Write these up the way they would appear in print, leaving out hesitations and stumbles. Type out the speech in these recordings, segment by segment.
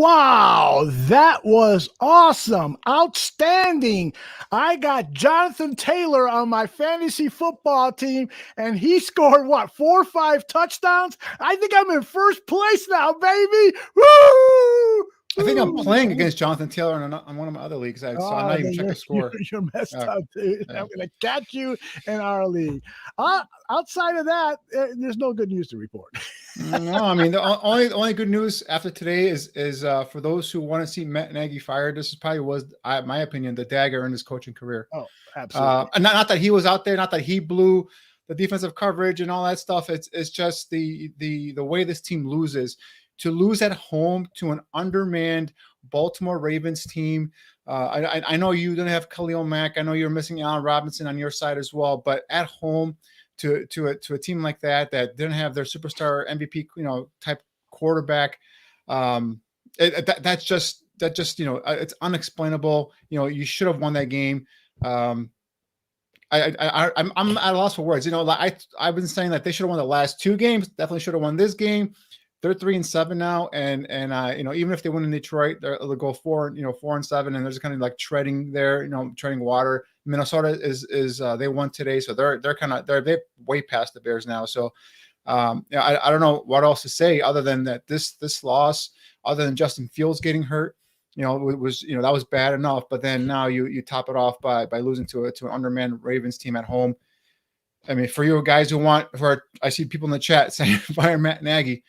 Wow, that was awesome. Outstanding. I got Jonathan Taylor on my fantasy football team, and he scored what, 4 or 5 touchdowns? I think I'm in first place now, baby. Woo! I think I'm playing against Jonathan Taylor on one of my other leagues, so I'm not even checking the score. You're messed up, dude. Yeah. I'm going to catch you in our league. Outside of that, there's no good news to report. No, I mean, the only good news after today is for those who want to see Matt Nagy fired, this is probably my opinion, the dagger in his coaching career. Oh, absolutely. And not that he was out there, not that he blew the defensive coverage and all that stuff. It's just the way this team loses. To lose at home to an undermanned Baltimore Ravens team. I know you didn't have Khalil Mack. I know you're missing Allen Robinson on your side as well. But at home to a team like that didn't have their superstar MVP type quarterback, that's just it's unexplainable. You should have won that game. I'm at a loss for words. I've been saying that they should have won the last 2 games. Definitely should have won this game. They're 3-7 now, and even if they win in Detroit, they'll go 4-7, and they're just kind of like treading water. Minnesota is they won today, so they're way past the Bears now. So I don't know what else to say other than that this loss, other than Justin Fields getting hurt, was that was bad enough. But then now you top it off by losing to an undermanned Ravens team at home. I mean, for you guys who I see people in the chat saying fire Matt Nagy.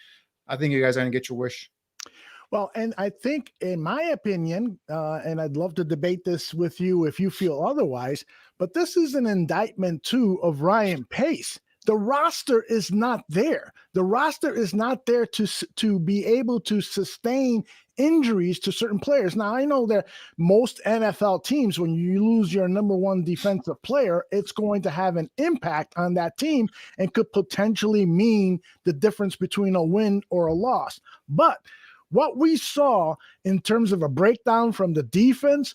I think you guys are going to get your wish. Well, and I think, in my opinion, and I'd love to debate this with you if you feel otherwise, but this is an indictment, too, of Ryan Pace. The roster is not there. The roster is not there to be able to sustain injuries to certain players. Now, I know that most NFL teams, when you lose your number 1 defensive player, it's going to have an impact on that team and could potentially mean the difference between a win or a loss. But what we saw in terms of a breakdown from the defense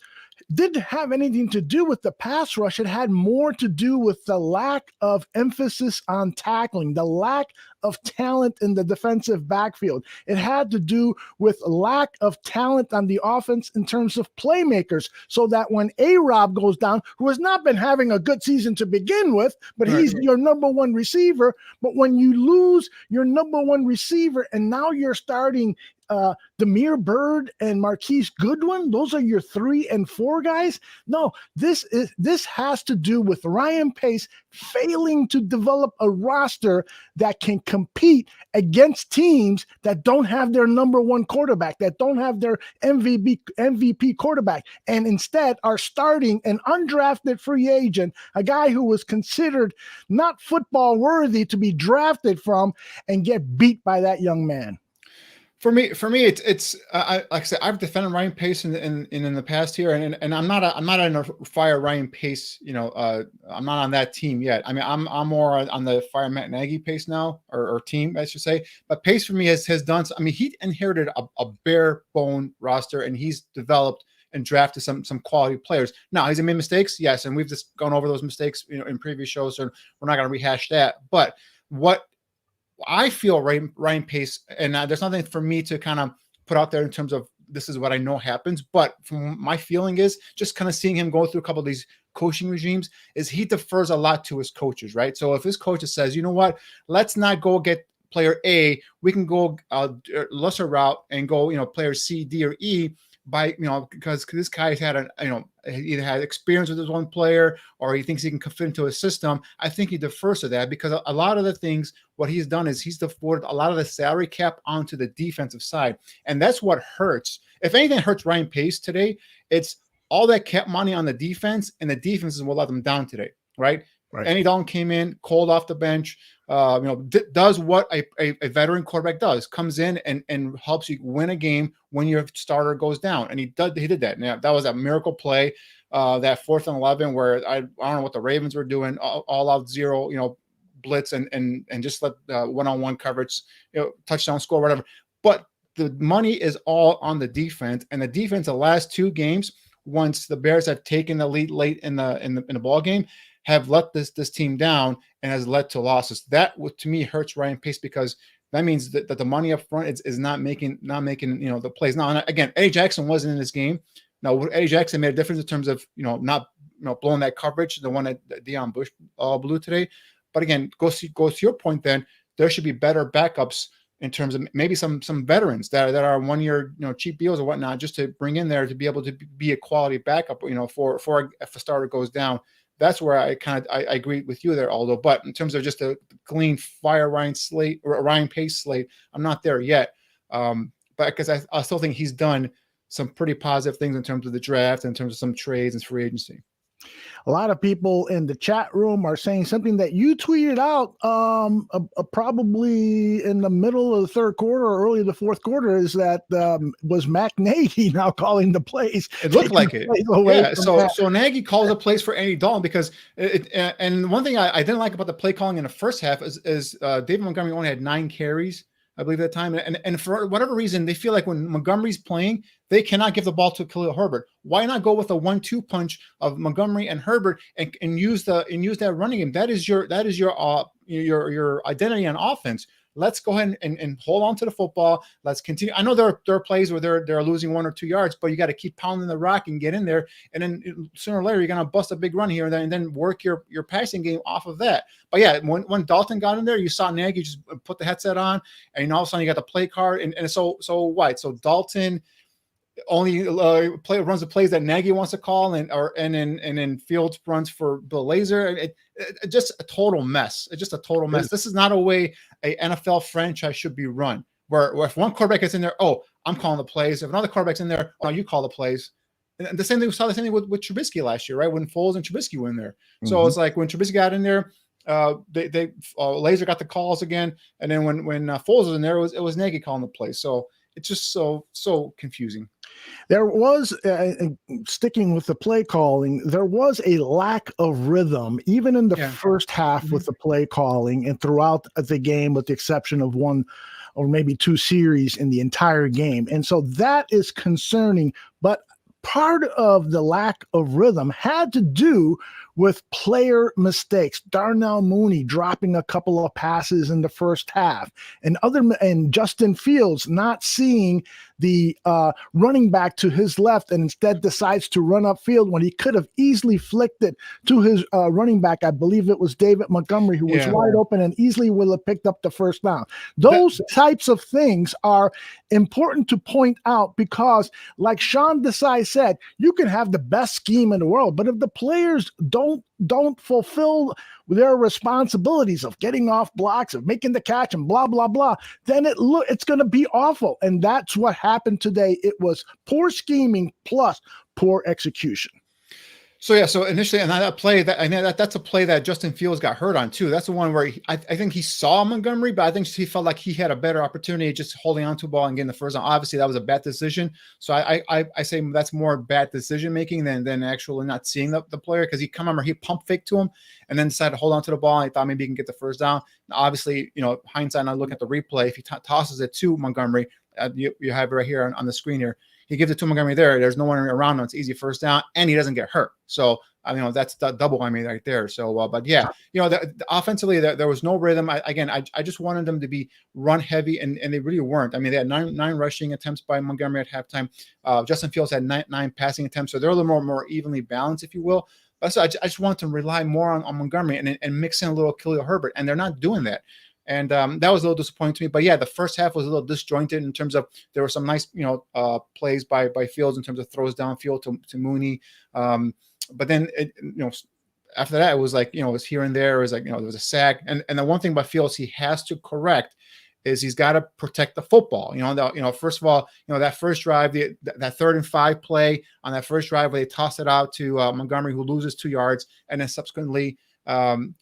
didn't have anything to do with the pass rush. It had more to do with the lack of emphasis on tackling, the lack of talent in the defensive backfield. It had to do with lack of talent on the offense in terms of playmakers, so that when A-Rob goes down, who has not been having a good season to begin with, but he's your number 1 receiver. But when you lose your number 1 receiver and now you're starting Damiere Byrd and Marquise Goodwin, those are your 3 and 4 guys. No, this has to do with Ryan Pace failing to develop a roster that can compete against teams that don't have their number 1 quarterback, that don't have their MVP quarterback, and instead are starting an undrafted free agent, a guy who was considered not football worthy to be drafted from, and get beat by that young man. For me, it's like I said, I've defended Ryan Pace in the past here, and I'm not in a fire Ryan Pace. I'm not on that team yet. I mean, I'm more on the fire Matt Nagy Pace now, or team, I should say. But Pace for me has done. I mean, he inherited a bare bone roster, and he's developed and drafted some quality players. Now, has he made mistakes? Yes, and we've just gone over those mistakes, in previous shows, so we're not going to rehash that. But what I feel Ryan Pace, and there's nothing for me to kind of put out there in terms of this is what I know happens, but from my feeling is just kind of seeing him go through a couple of these coaching regimes is he defers a lot to his coaches, right? So if his coach says, you know what, let's not go get player A, we can go lesser route and go, player C, D, or E, by because this guy's had either had experience with this one player or he thinks he can fit into a system. I think he defers to that because a lot of the things what he's done is he's deferred a lot of the salary cap onto the defensive side, and that's what hurts. If anything hurts Ryan Pace today, it's all that cap money on the defense, and the defenses will let them down today, right? Andy Dalton came in cold off the bench, does what a veteran quarterback does, comes in and helps you win a game when your starter goes down. And he did that. Now, that was a miracle play, that 4th and 11 where I don't know what the Ravens were doing, all out zero, blitz and just let one-on-one coverage, touchdown score, whatever. But the money is all on the defense, and the defense the last 2 games, once the Bears have taken the lead late in the ball game, have let this team down and has led to losses. That to me hurts Ryan Pace because that means that the money up front is not making the plays. Now, again, Eddie Jackson wasn't in this game. Now, Eddie Jackson made a difference in terms of not blowing that coverage, the one that Deion Bush blew today. But again, goes to your point. Then there should be better backups in terms of maybe some veterans that are 1 year cheap deals or whatnot, just to bring in there to be able to be a quality backup. For if a starter goes down. That's where I agree with you there, Aldo. But in terms of just a clean fire Ryan Pace slate, I'm not there yet. But because I still think he's done some pretty positive things in terms of the draft, in terms of some trades and free agency. A lot of people in the chat room are saying something that you tweeted out probably in the middle of the third quarter or early the fourth quarter, is that was Matt Nagy now calling the plays. It looked like it. Yeah. So Nagy calls the plays for Andy Dalton because and one thing I didn't like about the play calling in the first half is David Montgomery only had 9 carries, I believe, at that time. And for whatever reason, they feel like when Montgomery's playing, they cannot give the ball to Khalil Herbert. Why not go with a 1-2 punch of Montgomery and Herbert and use that running game? That is your identity on offense. Let's go ahead and hold on to the football. Let's continue. I know there are plays where they're losing 1 or 2 yards, but you got to keep pounding the rock and get in there. And then sooner or later, you're going to bust a big run here and then work your passing game off of that. But yeah, when Dalton got in there, you saw Nagy just put the headset on, and all of a sudden you got the play card. And so what? So Dalton only runs the plays that Nagy wants to call, and then Fields runs for Bill Lazor. It just a total mess. It's just a total mess. This is not a way a NFL franchise should be run. Where if one quarterback is in there, I'm calling the plays. If another quarterback's in there, you call the plays. And the same thing, we saw the same thing with Trubisky last year, right? When Foles and Trubisky were in there. So it's like when Trubisky got in there, Lazor got the calls again, and then when Foles was in there, it was Nagy calling the plays. So it's just so confusing. There was, sticking with the play calling, there was a lack of rhythm, even in the first half with the play calling and throughout the game, with the exception of 1 or maybe 2 series in the entire game. And so that is concerning. But part of the lack of rhythm had to do with player mistakes. Darnell Mooney dropping a couple of passes in the first half, and Justin Fields not seeing the running back to his left and instead decides to run upfield when he could have easily flicked it to his running back. I believe it was David Montgomery, who was wide open and easily will have picked up the first down. Those types of things are important to point out because, like Sean Desai said, you can have the best scheme in the world, but if the players don't fulfill their responsibilities of getting off blocks, of making the catch, and blah blah blah, then it's going to be awful. And that's what happened today. It was poor scheming plus poor execution. So initially, and that's a play that Justin Fields got hurt on too. That's the one where I think he saw Montgomery, but I think he felt like he had a better opportunity just holding on to a ball and getting the first down. Obviously, that was a bad decision. So I say that's more bad decision making than actually not seeing the player, because he pump faked to him and then decided to hold on to the ball. And he thought maybe he can get the first down. Now, obviously, hindsight, not looking at the replay, if he tosses it to Montgomery, you have it right here on the screen here. He gives it to Montgomery there. There's no one around him. It's easy first down, and he doesn't get hurt. So, that's the double whammy right there. So, but yeah, offensively, there was no rhythm. I just wanted them to be run heavy, and they really weren't. They had nine rushing attempts by Montgomery at halftime. Justin Fields had nine passing attempts. So they're a little more evenly balanced, if you will. But so I just want to rely more on Montgomery and mix in a little Khalil Herbert, and they're not doing that. And that was a little disappointing to me. But yeah, the first half was a little disjointed in terms of there were some nice, plays by Fields in terms of throws downfield to Mooney. But then after that, it was like, it was here and there. It was like, there was a sack. And the one thing by Fields he has to correct is he's got to protect the football. First of all, that first drive, that 3rd and 5 play on that first drive where they toss it out to Montgomery, who loses 2 yards, and then subsequently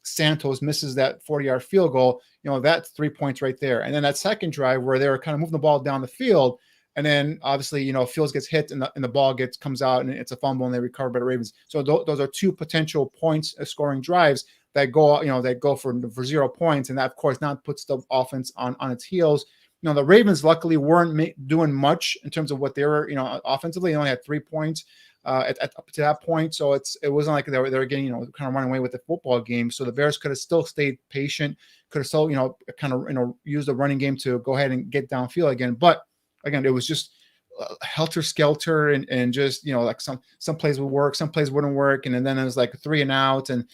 Santos misses that 40-yard field goal. That's 3 points right there. And then that second drive where they were kind of moving the ball down the field, and then obviously Fields gets hit and the ball comes out and it's a fumble and they recover by the Ravens. So those are 2 potential points scoring drives that go for 0 points, and that of course now puts the offense on its heels. The Ravens luckily weren't doing much in terms of what they were, offensively. They only had 3 points. up to that point. So it wasn't like they were getting, kind of running away with the football game. So the Bears could have still stayed patient, could have still, kind of, used the running game to go ahead and get downfield again. But again, it was just helter skelter and just, like some plays would work, some plays wouldn't work. And then it was like 3 and out. And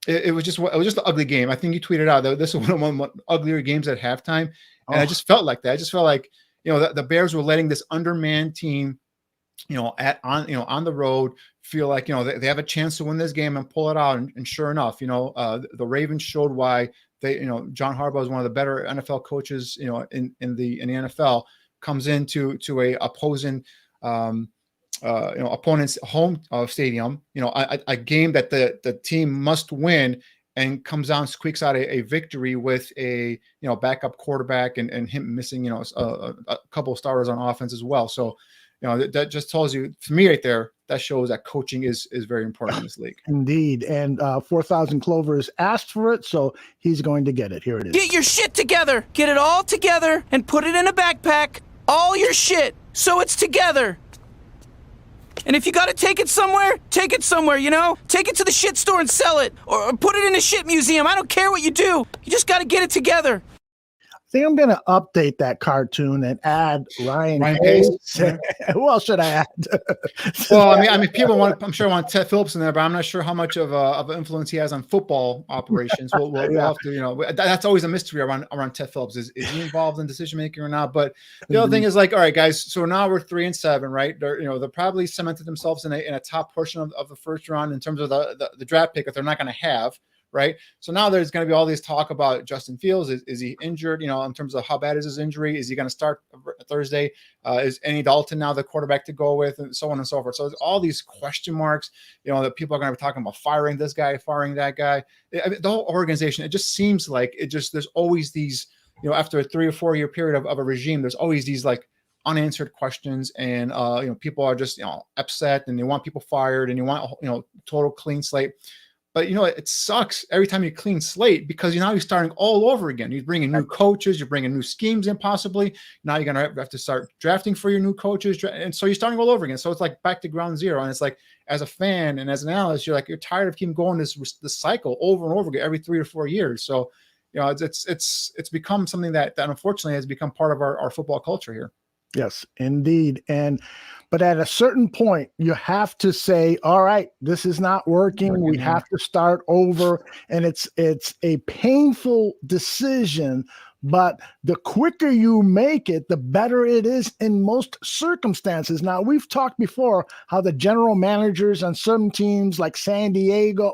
it was just an ugly game. I think you tweeted out that this was one of the uglier games at halftime. And I just felt like that. I just felt like, the Bears were letting this undermanned team, on the road, feel like, they have a chance to win this game and pull it out. And sure enough, the Ravens showed why they, John Harbaugh is one of the better NFL coaches, in the NFL, comes into a opposing, opponent's home stadium, a game that the team must win, and comes down, squeaks out a victory with a, backup quarterback and him missing, a couple of starters on offense as well. So, that just tells you, for me right there, that shows that coaching is very important in this league. Indeed. And 4,000 Clovers asked for it, so he's going to get it. Here it is. Get your shit together. Get it all together and put it in a backpack. All your shit, so it's together. And if you got to take it somewhere, take it somewhere, Take it to the shit store and sell it. Or put it in a shit museum. I don't care what you do. You just got to get it together. I think I'm going to update that cartoon and add Ryan Pace. Who else should I add? Well, I mean, people I'm sure want Ted Phillips in there, but I'm not sure how much of an influence he has on football operations. We'll have to, that's always a mystery around Ted Phillips. Is he involved in decision making or not? But the other thing is, like, all right, guys, so now we're 3-7, right? They're probably cemented themselves in a top portion of the first round in terms of the draft pick that they're not going to have. Right. So now there's going to be all this talk about Justin Fields. Is he injured? In terms of how bad is his injury? Is he going to start Thursday? Is Andy Dalton now the quarterback to go with, and so on and so forth? So there's all these question marks, that people are going to be talking about firing this guy, firing that guy. The whole organization, it just seems like there's always these, after a 3 or 4 year period of a regime, there's always these like unanswered questions, and people are just upset, and they want people fired, and you want total clean slate. But it sucks every time you clean slate, because now you're starting all over again. You're bringing new coaches, you're bringing new schemes in possibly. Now you're going to have to start drafting for your new coaches, and so you're starting all over again. So it's like back to ground zero. And it's like, as a fan and as an analyst, you're tired of keep going this cycle over and over again every 3 or 4 years. So it's become something that unfortunately has become part of our football culture here. Yes, indeed. But at a certain point, you have to say, all right, this is not working. We have to start over. And it's a painful decision, but the quicker you make it, the better it is in most circumstances. Now, we've talked before how the general managers on some teams like San Diego,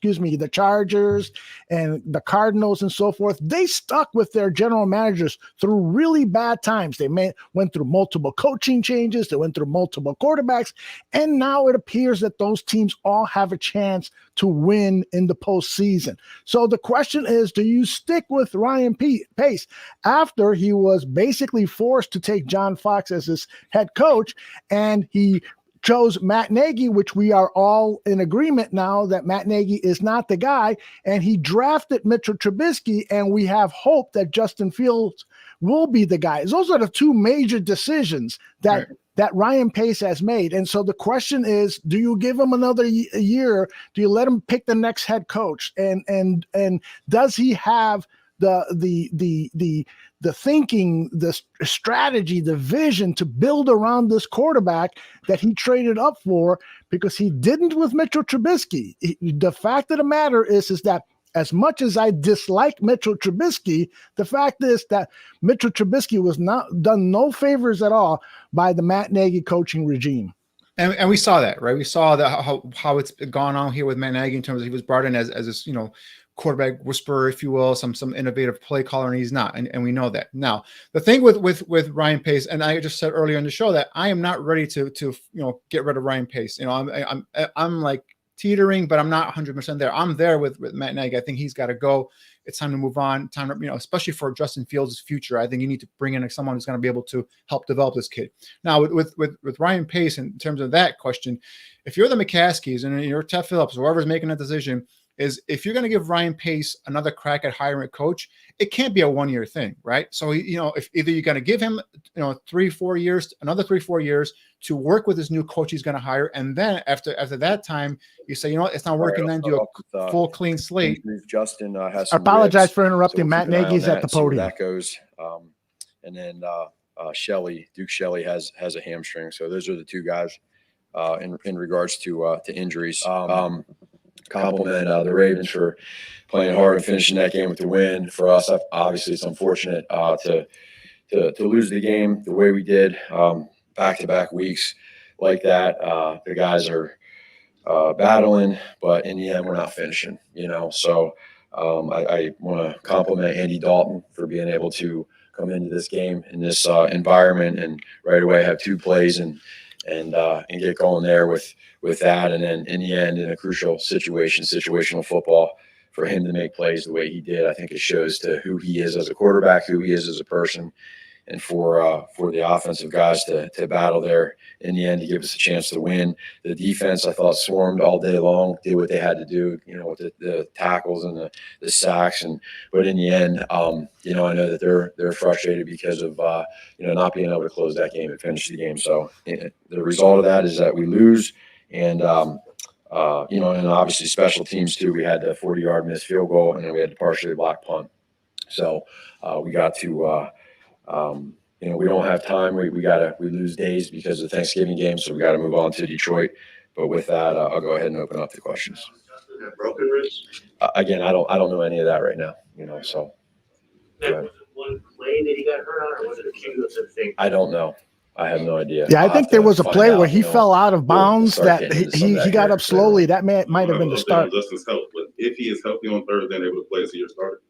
the Chargers and the Cardinals and so forth, they stuck with their general managers through really bad times. They went through multiple coaching changes. They went through multiple quarterbacks. And now it appears that those teams all have a chance to win in the postseason. So the question is, do you stick with Ryan Pace after he was basically forced to take John Fox as his head coach, and he chose Matt Nagy, which we are all in agreement now that Matt Nagy is not the guy, and he drafted Mitchell Trubisky, and we have hope that Justin Fields will be the guy. Those are the two major decisions that Ryan Pace has made. And so the question is, do you give him another year? Do you let him pick the next head coach? And does he have the thinking, the strategy, the vision to build around this quarterback that he traded up for? Because he didn't with Mitchell Trubisky. The fact of the matter is that as much as I dislike Mitchell Trubisky, the fact is that Mitchell Trubisky was not done no favors at all by the Matt Nagy coaching regime. And we saw that, right? We saw that how it's gone on here with Matt Nagy in terms of he was brought in as this, quarterback whisperer, if you will, some innovative play caller, and he's not, and we know that. Now, the thing with Ryan Pace, and I just said earlier in the show that I am not ready to get rid of Ryan Pace. I'm like teetering, but I'm not 100% there. I'm there with Matt Nagy. I think he's got to go. It's time to move on. Time to, especially for Justin Fields' future. I think you need to bring in someone who's going to be able to help develop this kid. Now, with Ryan Pace, in terms of that question, if you're the McCaskies and you're Ted Phillips, whoever's making that decision, is if you're going to give Ryan Pace another crack at hiring a coach, it can't be a 1-year thing, right? So, if either you're going to give him, 3-4 years, another 3-4 years to work with his new coach he's going to hire. And then after that time, you say, it's not working, then do a full clean slate. Justin has I some apologize ribs, for interrupting. so Matt we'll keep an eye on Nagy's at that the and see where podium. that goes. And then Duke Shelley has a hamstring. So those are the two guys in regards to injuries. Compliment the Ravens for playing hard and finishing that game with the win. For us, obviously, it's unfortunate to lose the game the way we did, back-to-back weeks like that. The guys are battling, but in the end, we're not finishing. So I want to compliment Andy Dalton for being able to come into this game in this environment and right away have 2 plays and get going there with that. And then in the end, in a crucial situation, situational football, for him to make plays the way he did, I think it shows to who he is as a quarterback, who he is as a person, and for the offensive guys to battle there in the end to give us a chance to win. The defense, I thought, swarmed all day long, did what they had to do, with the tackles and the sacks. But in the end, I know that they're frustrated because of not being able to close that game and finish the game. So the result of that is that we lose, and and obviously special teams too. We had the 40-yard missed field goal, and then we had the partially blocked punt. So we got to. We don't have time. We lose days because of the Thanksgiving game, so we got to move on to Detroit. But with that, I'll go ahead and open up the questions. Broken wrist? Again, I don't know any of that right now. So. Was it one play that he got hurt on, or was it a cumulative thing? I don't know. I have no idea. Yeah, I think there was a play where he fell out of bounds we'll that he got up slowly. That might have been the start. Justin's help, but if he is healthy on Thursday and able to play as a year starter.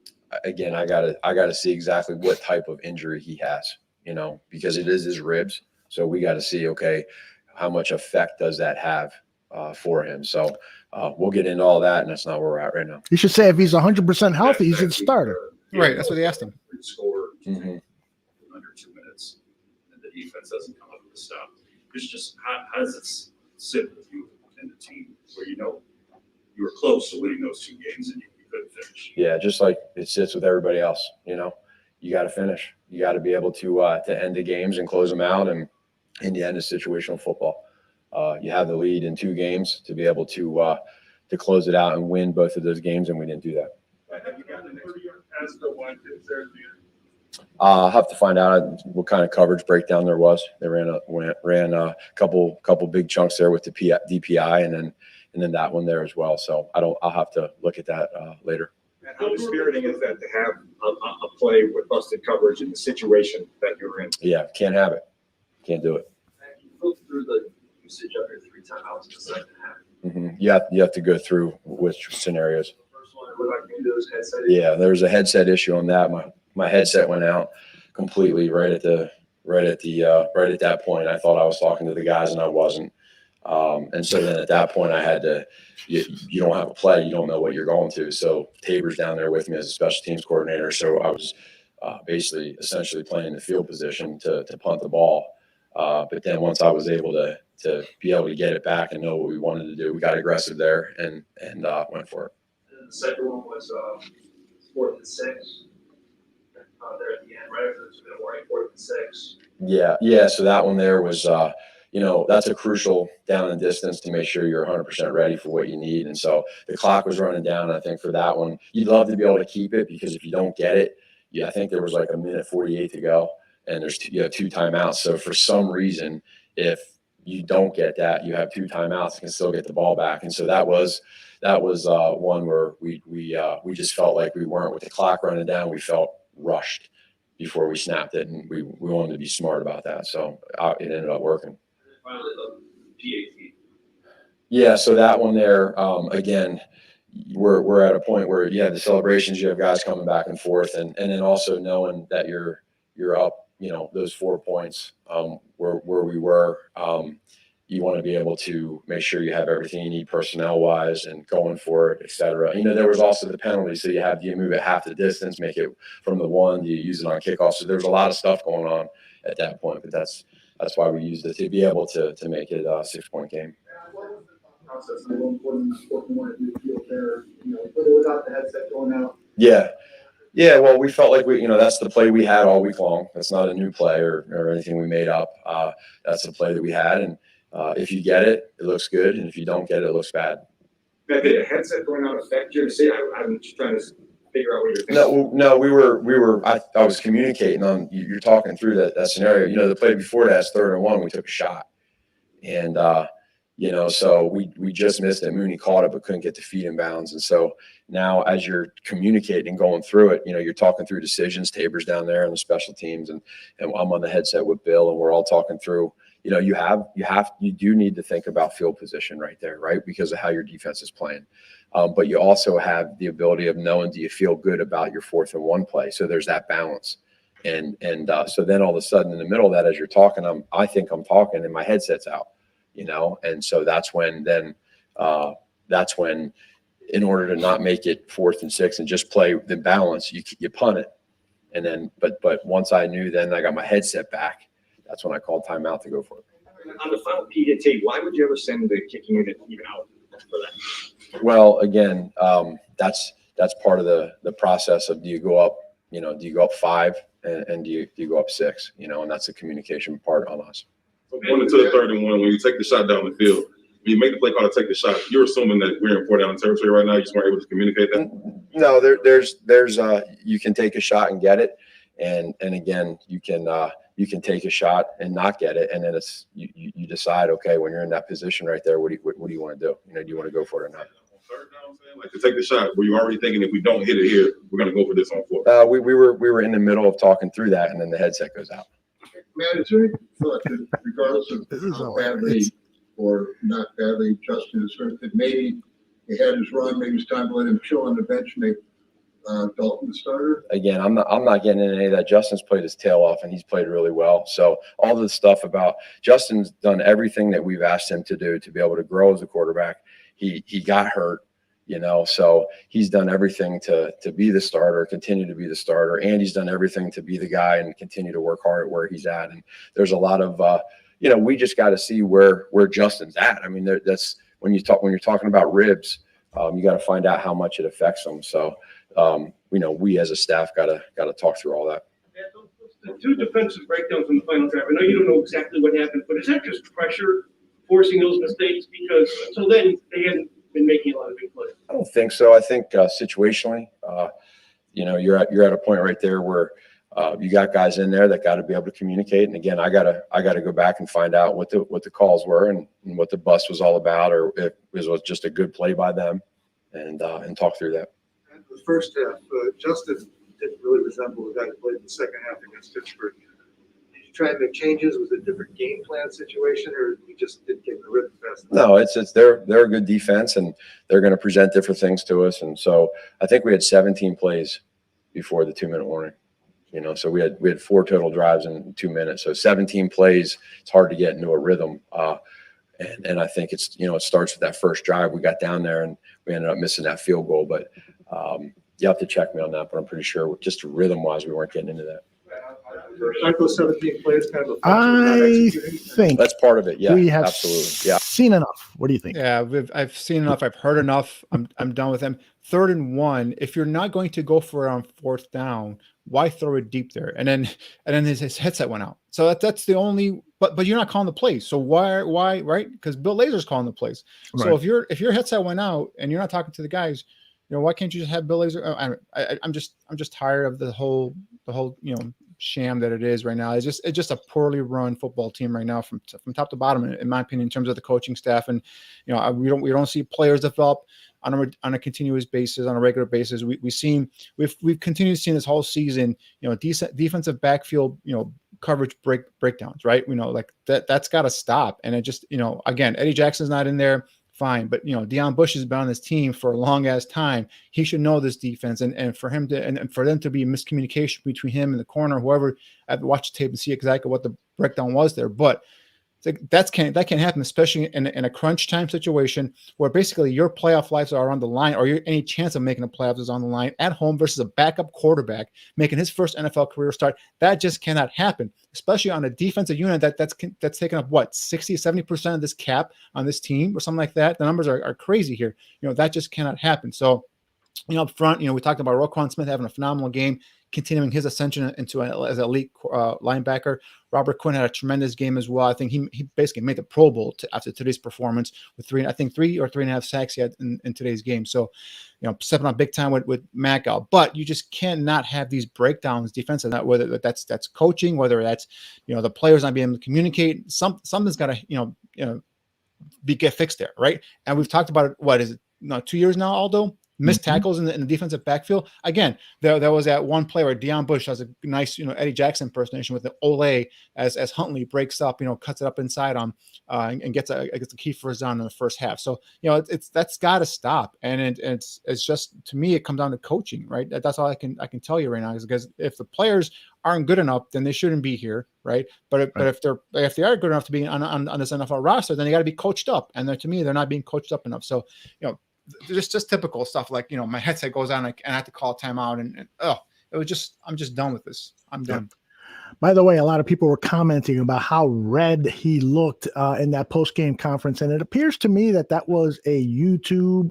Again, I gotta see exactly what type of injury he has, because it is his ribs. So we got to see, okay, how much effect does that have for him? So we'll get into all that, and that's not where we're at right now. You should say if he's 100% healthy, he's a starter. Right, that's what they asked him. Score Mm-hmm. under 2 minutes, and the defense doesn't come up with the stop. It's just how does it sit with you and the team where you were close to winning those 2 games and you couldn't finish? Yeah, just like it sits with everybody else. You got to finish. You got to be able to end the games and close them out. And in the end, it's situational football. You have the lead in 2 games to be able to close it out and win both of those games, and we didn't do that. Have you gotten an as the one concern? I'll have to find out what kind of coverage breakdown there was. They ran a couple big chunks there with the DPI, and then that one there as well. So I'll have to look at that later. And how dispiriting is that to have a play with busted coverage in the situation that you're in? Yeah, can't have it. Can't do it. You go through the usage of your 3 timeouts in the second half. Mm-hmm. You have to go through which scenarios. First one, what about those headset? Yeah, there's a headset issue on that. My headset went out completely right at that point. I thought I was talking to the guys, and I wasn't. And so then at that point, I had to. You don't have a play, you don't know what you're going to. So Tabor's down there with me as a special teams coordinator. So I was essentially playing the field position to punt the ball. But then once I was able to be able to get it back and know what we wanted to do, we got aggressive there and went for it. And the second one was 4th and 6. There at the end, right? There's been a warning, 4th and 6. Yeah. So that one there was, that's a crucial down and distance to make sure you're 100% ready for what you need. And so the clock was running down. And I think for that one, you'd love to be able to keep it, because if you don't get it, I think there was like 1:48 to go, and you have 2 timeouts. So for some reason, if you don't get that, you have 2 timeouts and can still get the ball back. And so that was one where we just felt like we weren't, with the clock running down, we felt rushed before we snapped it, and we wanted to be smart about that. So it ended up working. Finally, the PAT. Yeah, so that one there, again, we're at a point where you have the celebrations, you have guys coming back and forth, and then also knowing that you're up, those 4 points where we were. You want to be able to make sure you have everything you need personnel wise and going for it, et cetera. There was also the penalty. So you move it half the distance, make it from the 1, you use it on kickoff. So there's a lot of stuff going on at that point, but that's why we used it, to be able to make it a 6-point game. How process. I don't want to do the field there, with or without the headset going out. Yeah. Yeah, well, we felt like that's the play we had all week long. That's not a new play or anything we made up. That's the play that we had. And if you get it, it looks good. And if you don't get it, it looks bad. Did a headset going out affect you? I'm just trying to figure out what you're thinking. No, I was communicating on, you're talking through that scenario. The play before that's 3rd and 1, we took a shot. And, so we just missed it. Mooney caught it, but couldn't get the feet in bounds. And so now as you're communicating and going through it, you're talking through decisions. Tabor's down there on the special teams, and I'm on the headset with Bill, and we're all talking through, you do need to think about field position right there, right? Because of how your defense is playing. But you also have the ability of knowing, do you feel good about your 4th and 1 play? So there's that balance. And so then all of a sudden in the middle of that, as you're talking, I think I'm talking and my headset's out. And so that's when in order to not make it 4th and 6 and just play the balance, you punt it. And then, but once I knew, then I got my headset back. That's when I called timeout to go for it. On the final PAT, why would you ever send the kicking unit even out for that? Well, again, that's part of the process of, do you go up 5 and do you go up 6, and that's the communication part on us. Going into the 3rd and 1, when you take the shot down the field, when you make the play call to take the shot, you're assuming that we're in 4-down territory right now. You just weren't able to communicate that. No, there's you can take a shot and get it, and again you can take a shot and not get it, and then it's you decide, okay, when you're in that position right there, what do you want to do? Do you want to go for it or not? Like, to take the shot, were you already thinking, if we don't hit it here, we're going to go for this on 4? We were in the middle of talking through that, and then the headset goes out. Matt, is there any thought that regardless of how badly or not badly Justin is hurt, that maybe he had his run, maybe it's time to let him chill on the bench, make Dalton the starter? Again, I'm not getting into any of that. Justin's played his tail off, and he's played really well. So all the stuff about Justin's done everything that we've asked him to do to be able to grow as a quarterback. He got hurt, so he's done everything to be the starter, continue to be the starter, and he's done everything to be the guy and continue to work hard at where he's at. And there's a lot of we just got to see where Justin's at. I mean, that's when you're talking about ribs, you got to find out how much it affects them. So we as a staff got to talk through all that. The 2 defensive breakdowns in the final drive, I know you don't know exactly what happened, but is that just pressure forcing those mistakes? Because until then, they hadn't been making a lot of big plays. I don't think so. I think situationally, you're at a point right there where you got guys in there that got to be able to communicate. And again, I gotta go back and find out what the calls were and what the bust was all about, or if it was just a good play by them, and talk through that. And the first half, Justin didn't really resemble the guy who played in the second half against Pittsburgh. Did you try to make changes? Was it a different game plan situation, or we just didn't get the rhythm fast enough? No, they're a good defense, and they're going to present different things to us. And so I think we had 17 plays before the 2-minute warning. So we had 4 total drives in 2 minutes. So 17 plays, it's hard to get into a rhythm. And I think it's, it starts with that first drive. We got down there and we ended up missing that field goal. But you have to check me on that. But I'm pretty sure just rhythm-wise, we weren't getting into that. Aren't those 17 plays kind of a I think that's part of it. Yeah, we have absolutely. Yeah, seen enough. What do you think? Yeah, I've seen enough. I've heard enough. I'm done with them. 3rd and 1. If you're not going to go for it on 4th down, why throw it deep there? And then his headset went out. So that's the only. But you're not calling the plays. So why right? Because Bill Lazor's calling the plays. Right. So if your headset went out and you're not talking to the guys, why can't you just have Bill Lazor? I'm just tired of the whole sham that it is right now. It's just a poorly run football team right now from top to bottom, in my opinion, in terms of the coaching staff. And we don't see players develop on a continuous basis, on a regular basis. We've continued seeing this whole season, decent defensive backfield, coverage breakdowns, right? Like that's got to stop. And it just, again, Eddie Jackson's not in there. Fine. But, Deion Bush has been on this team for a long ass time. He should know this defense, and for him to, and for them to be miscommunication between him and the corner, whoever. I've watched the tape and see exactly what the breakdown was there. But that can't happen, especially in a crunch time situation where basically your playoff lives are on the line, or any chance of making the playoffs is on the line at home versus a backup quarterback making his first NFL career start. That just cannot happen, especially on a defensive unit that's taken up what 60-70% of this cap on this team or something like that. The numbers are crazy here. That just cannot happen. So, up front, we talked about Roquan Smith having a phenomenal game, continuing his ascension as an elite linebacker. Robert Quinn had a tremendous game as well. I think he basically made the Pro Bowl after today's performance with 3 or 3.5 sacks he had in today's game. So, stepping up big time with Matt out. But you just cannot have these breakdowns defensively. Whether that's coaching, whether that's the players not being able to communicate. Something's got to get fixed there, right? And we've talked about it. What is it? 2 years now, Aldo. Missed tackles in the defensive backfield. Again, there was that one play where Deion Bush has a nice, Eddie Jackson impersonation with the Ole as Huntley breaks up, cuts it up inside on and gets a key first down in the first half. So, that's got to stop. And it's just, to me, it comes down to coaching, right? That's all I can tell you right now, is because if the players aren't good enough, then they shouldn't be here, right? But if they are good enough to be on this NFL roster, then they got to be coached up. And to me, they're not being coached up enough. So, just typical stuff like, my headset goes on and I have to call timeout and it was just, I'm just done with this. I'm done. By the way, a lot of people were commenting about how red he looked in that post-game conference. And it appears to me that was a YouTube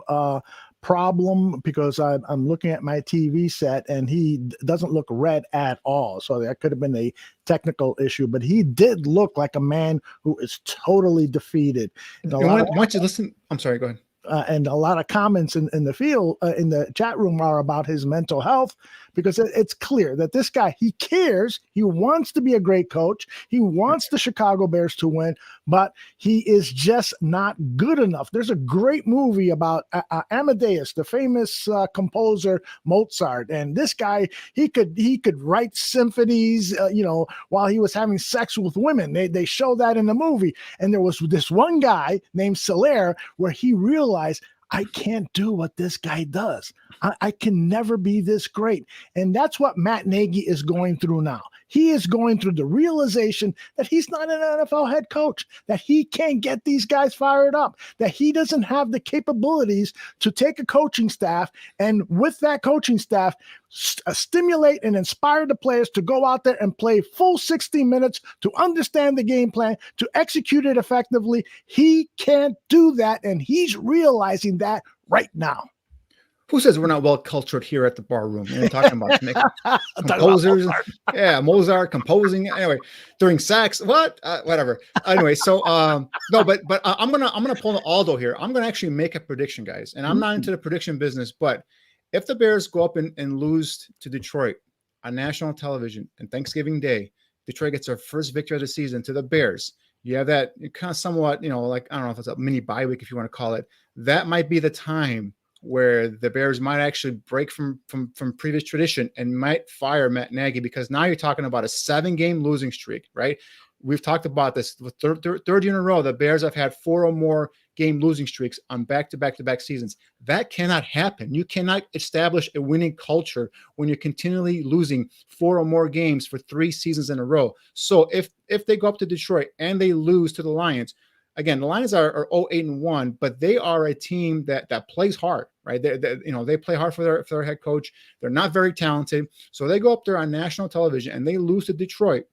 problem, because I'm looking at my TV set and he doesn't look red at all. So that could have been a technical issue, but he did look like a man who is totally defeated. Once you listen, I'm sorry, go ahead. And a lot of comments in the field, in the chat room, are about his mental health, because it's clear that this guy, he cares. He wants to be a great coach. He wants the Chicago Bears to win, but he is just not good enough. There's a great movie about Amadeus, the famous composer Mozart, and this guy, he could write symphonies, while he was having sex with women. They show that in the movie. And there was this one guy named Solaire where he realized, I can't do what this guy does. I can never be this great. And that's what Matt Nagy is going through now. He is going through the realization that he's not an NFL head coach, that he can't get these guys fired up, that he doesn't have the capabilities to take a coaching staff and with that coaching staff, stimulate and inspire the players to go out there and play full 60 minutes, to understand the game plan, to execute it effectively. He can't do that, and he's realizing that right now. Who says we're not well cultured here at the bar room? We're talking about composers. Mozart composing. Anyway, during sax, whatever. Anyway, so no, but I'm gonna pull an Aldo here. I'm gonna actually make a prediction, guys, and I'm not into the prediction business. But if the Bears go up and lose to Detroit on national television on Thanksgiving Day, Detroit gets their first victory of the season to the Bears. You have that kind of somewhat, like, I don't know if it's a mini bye week, if you want to call it. That might be the time where the Bears might actually break from previous tradition and might fire Matt Nagy, because now you're talking about a 7-game losing streak, right? We've talked about this. The third year in a row, the Bears have had 4 or more game losing streaks on back-to-back seasons. That cannot happen. You cannot establish a winning culture when you're continually losing 4 or more games for 3 seasons in a row. So if they go up to Detroit and they lose to the Lions, again, the Lions are 0-8-1, but they are a team that plays hard, right? They play hard for their head coach. They're not very talented. So they go up there on national television and they lose to Detroit.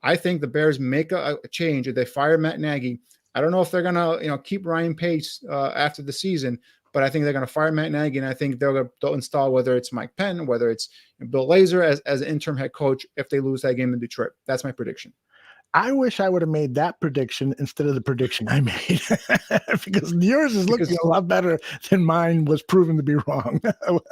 I think the Bears make a change. If they fire Matt Nagy, I don't know if they're gonna keep Ryan Pace after the season, but I think they're gonna fire Matt Nagy, and I think they'll install, whether it's Mike Penn, whether it's Bill Lazor as an interim head coach, if they lose that game in Detroit. That's my prediction. I wish I would have made that prediction instead of the prediction I made, because yours is looking a lot better than mine was proven to be wrong.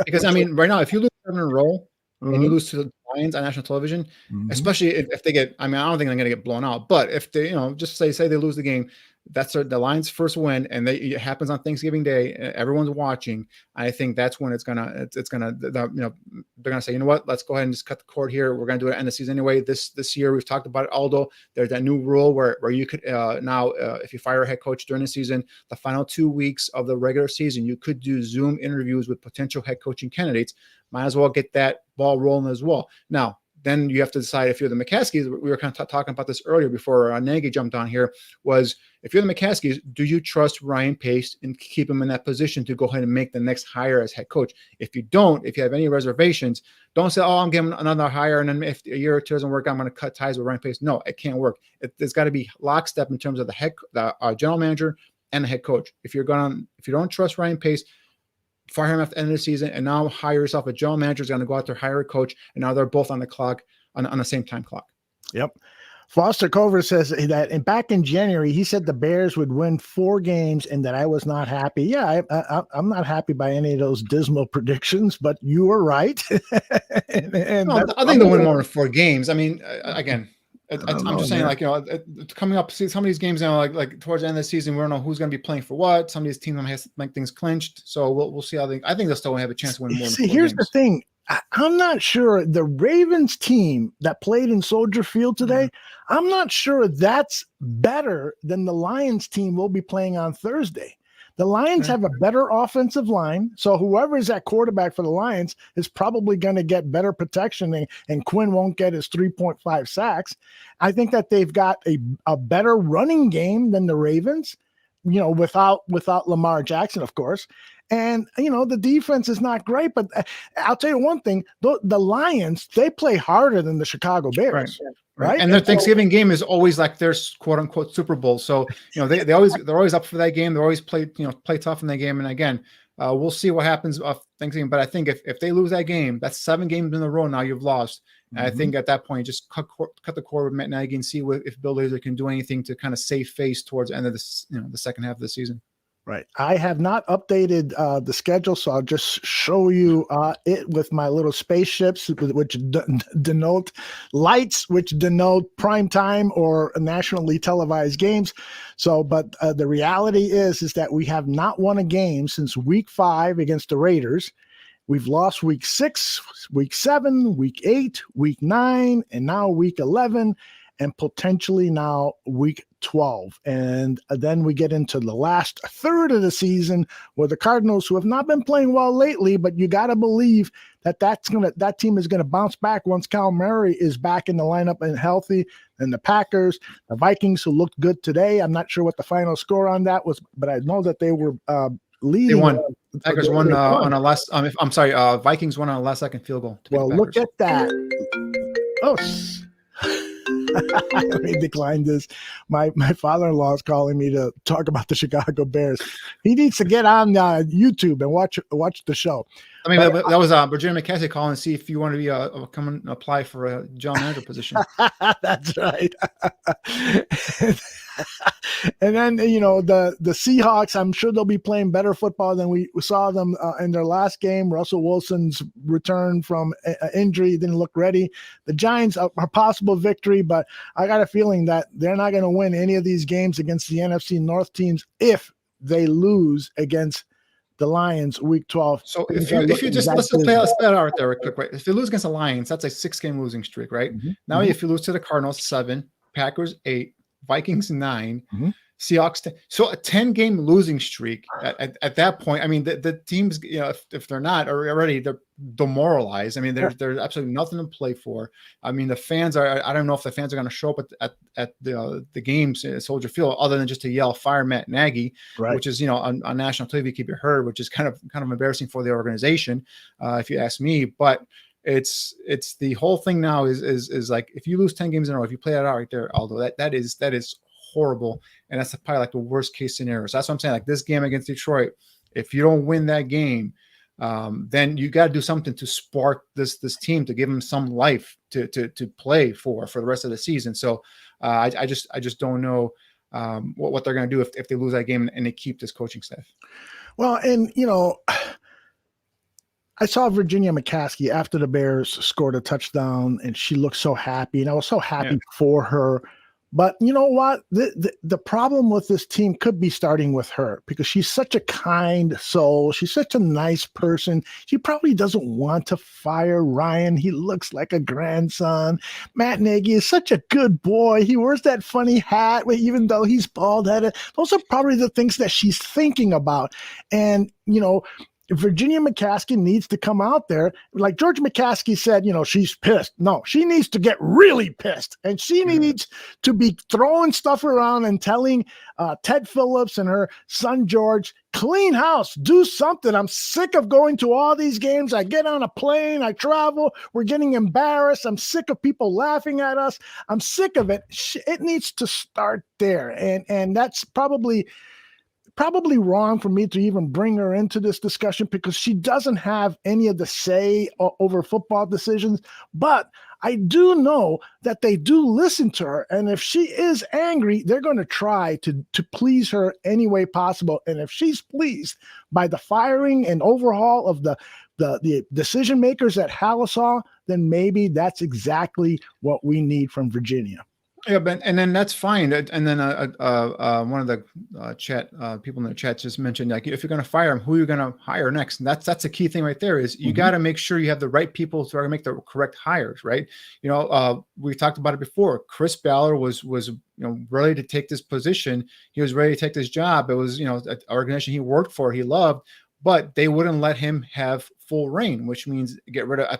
Because, I mean, right now, if you lose 7 in a row and you lose to the Lions on national television, especially if they get, I don't think they're going to get blown out, but if they, just say they lose the game, that's the Lions' first win, and it happens on Thanksgiving Day. Everyone's watching. I think that's when they're gonna say, you know what, let's go ahead and just cut the cord here. We're gonna do it at the end of the season anyway. This year, we've talked about it, Aldo. There's that new rule where you could now, if you fire a head coach during the season, the final 2 weeks of the regular season, you could do Zoom interviews with potential head coaching candidates. Might as well get that ball rolling as well. Now, then you have to decide if you're the McCaskies. We were kind of talking about this earlier before Nagy jumped on here, was if you're the McCaskies, do you trust Ryan Pace and keep him in that position to go ahead and make the next hire as head coach? If you don't, if you have any reservations, don't say, oh, I'm giving another hire, and then if a year or two doesn't work, I'm going to cut ties with Ryan Pace. No, it can't work. There's got to be lockstep in terms of the general manager and the head coach. If you don't trust Ryan Pace, fire him at the end of the season, and now hire yourself a general manager who's going to go out there, hire a coach, and now they're both on the clock, on the same time clock. Yep. Foster Cover says that, and back in January, he said the Bears would win 4 games and that I was not happy. Yeah, I'm not happy by any of those dismal predictions, but you were right. and no, I think they'll win more than 4 games. I mean, again, I'm just saying, like, you know, coming up, see some of these games now, like towards the end of the season, we don't know who's going to be playing for what. Some of these teams have to make things clinched, so we'll see how I think they'll still have a chance to win more. See, here's the thing. I'm not sure the Ravens team that played in Soldier Field today, I'm not sure that's better than the Lions team we'll be playing on Thursday. The Lions have a better offensive line, so whoever is at quarterback for the Lions is probably going to get better protection, and Quinn won't get his 3.5 sacks. I think that they've got a better running game than the Ravens, you know, without Lamar Jackson, of course. And, you know, the defense is not great, but I'll tell you one thing, the Lions, they play harder than the Chicago Bears. Right. And their Thanksgiving game is always like their quote unquote Super Bowl. So, you know, they're always up for that game. They're always play tough in that game. And again, we'll see what happens of Thanksgiving. But I think if they lose that game, that's 7 games in a row now you've lost. And I think at that point, just cut the cord with Matt Nagy and see if Bill Lazor can do anything to kind of save face towards the end of this, you know, the second half of the season. Right. I have not updated the schedule, so I'll just show you it with my little spaceships, which denote lights, which denote prime time or nationally televised games. So, but the reality is that we have not won a game since week 5 against the Raiders. We've lost week 6, week 7, week 8, week 9, and now week 11, and potentially now week 12. And then we get into the last third of the season where the Cardinals, who have not been playing well lately, but you got to believe that team is going to bounce back once Kyle Murray is back in the lineup and healthy. And the Packers, the Vikings, who looked good today. I'm not sure what the final score on that was, but I know that they were leading. They won. Packers won on a last. I'm sorry. Vikings won on a last-second field goal. Well, look at that. Oh. Let me decline this. My father-in-law is calling me to talk about the Chicago Bears. He needs to get on YouTube and watch the show. I mean, that was Virginia McCaskey calling and see if you want to be come and apply for a general manager position. That's right. And then, you know, the Seahawks, I'm sure they'll be playing better football than we saw them in their last game. Russell Wilson's return from injury didn't look ready. The Giants, a possible victory, but I got a feeling that they're not going to win any of these games against the NFC North teams if they lose against the Lions week 12. So if you just let's play that out there real quick, right? If you lose against the Lions, that's a 6-game losing streak, right? Now if you lose to the Cardinals 7, Packers 8, Vikings 9, Seahawks 10. So a 10-game losing streak at that point. I mean, the teams, you know, if they're not already, they're demoralized. I mean, there's absolutely nothing to play for. I mean, the fans are. I don't know if the fans are going to show up at the games at Soldier Field other than just to yell "Fire Matt Nagy," which is, you know, on national TV, keep it heard, which is kind of embarrassing for the organization, if you ask me. But it's the whole thing now is like, if you lose 10 games in a row, if you play that out right there, Aldo, that is horrible, and that's probably like the worst case scenario. So that's what I'm saying. Like this game against Detroit, if you don't win that game, then you got to do something to spark this team, to give them some life to play for the rest of the season. So I just don't know what they're going to do if they lose that game and they keep this coaching staff. Well, and you know, I saw Virginia McCaskey after the Bears scored a touchdown, and she looked so happy, and I was so happy for her. But you know what? The problem with this team could be starting with her, because she's such a kind soul. She's such a nice person. She probably doesn't want to fire Ryan. He looks like a grandson. Matt Nagy is such a good boy. He wears that funny hat, even though he's bald-headed. Those are probably the things that she's thinking about. And, you know, Virginia McCaskey needs to come out there. Like George McCaskey said, she's pissed. No, she needs to get really pissed. And she needs to be throwing stuff around and telling Ted Phillips and her son George, clean house, do something. I'm sick of going to all these games. I get on a plane, I travel, we're getting embarrassed. I'm sick of people laughing at us. I'm sick of it. It needs to start there. And that's probably wrong for me to even bring her into this discussion because she doesn't have any of the say over football decisions. But I do know that they do listen to her. And if she is angry, they're going to try to please her any way possible. And if she's pleased by the firing and overhaul of the decision makers at Halasaw, then maybe that's exactly what we need from Virginia. Yeah, but and then that's fine. And then one of the chat people in the chat just mentioned, like, if you're going to fire him, who are you going to hire next? And that's a key thing right there. Is you got to make sure you have the right people to make the correct hires, right? We talked about it before. Chris Ballard was ready to take this position. He was ready to take this job. It was an organization he worked for, he loved, but they wouldn't let him have full reign, which means get rid of, I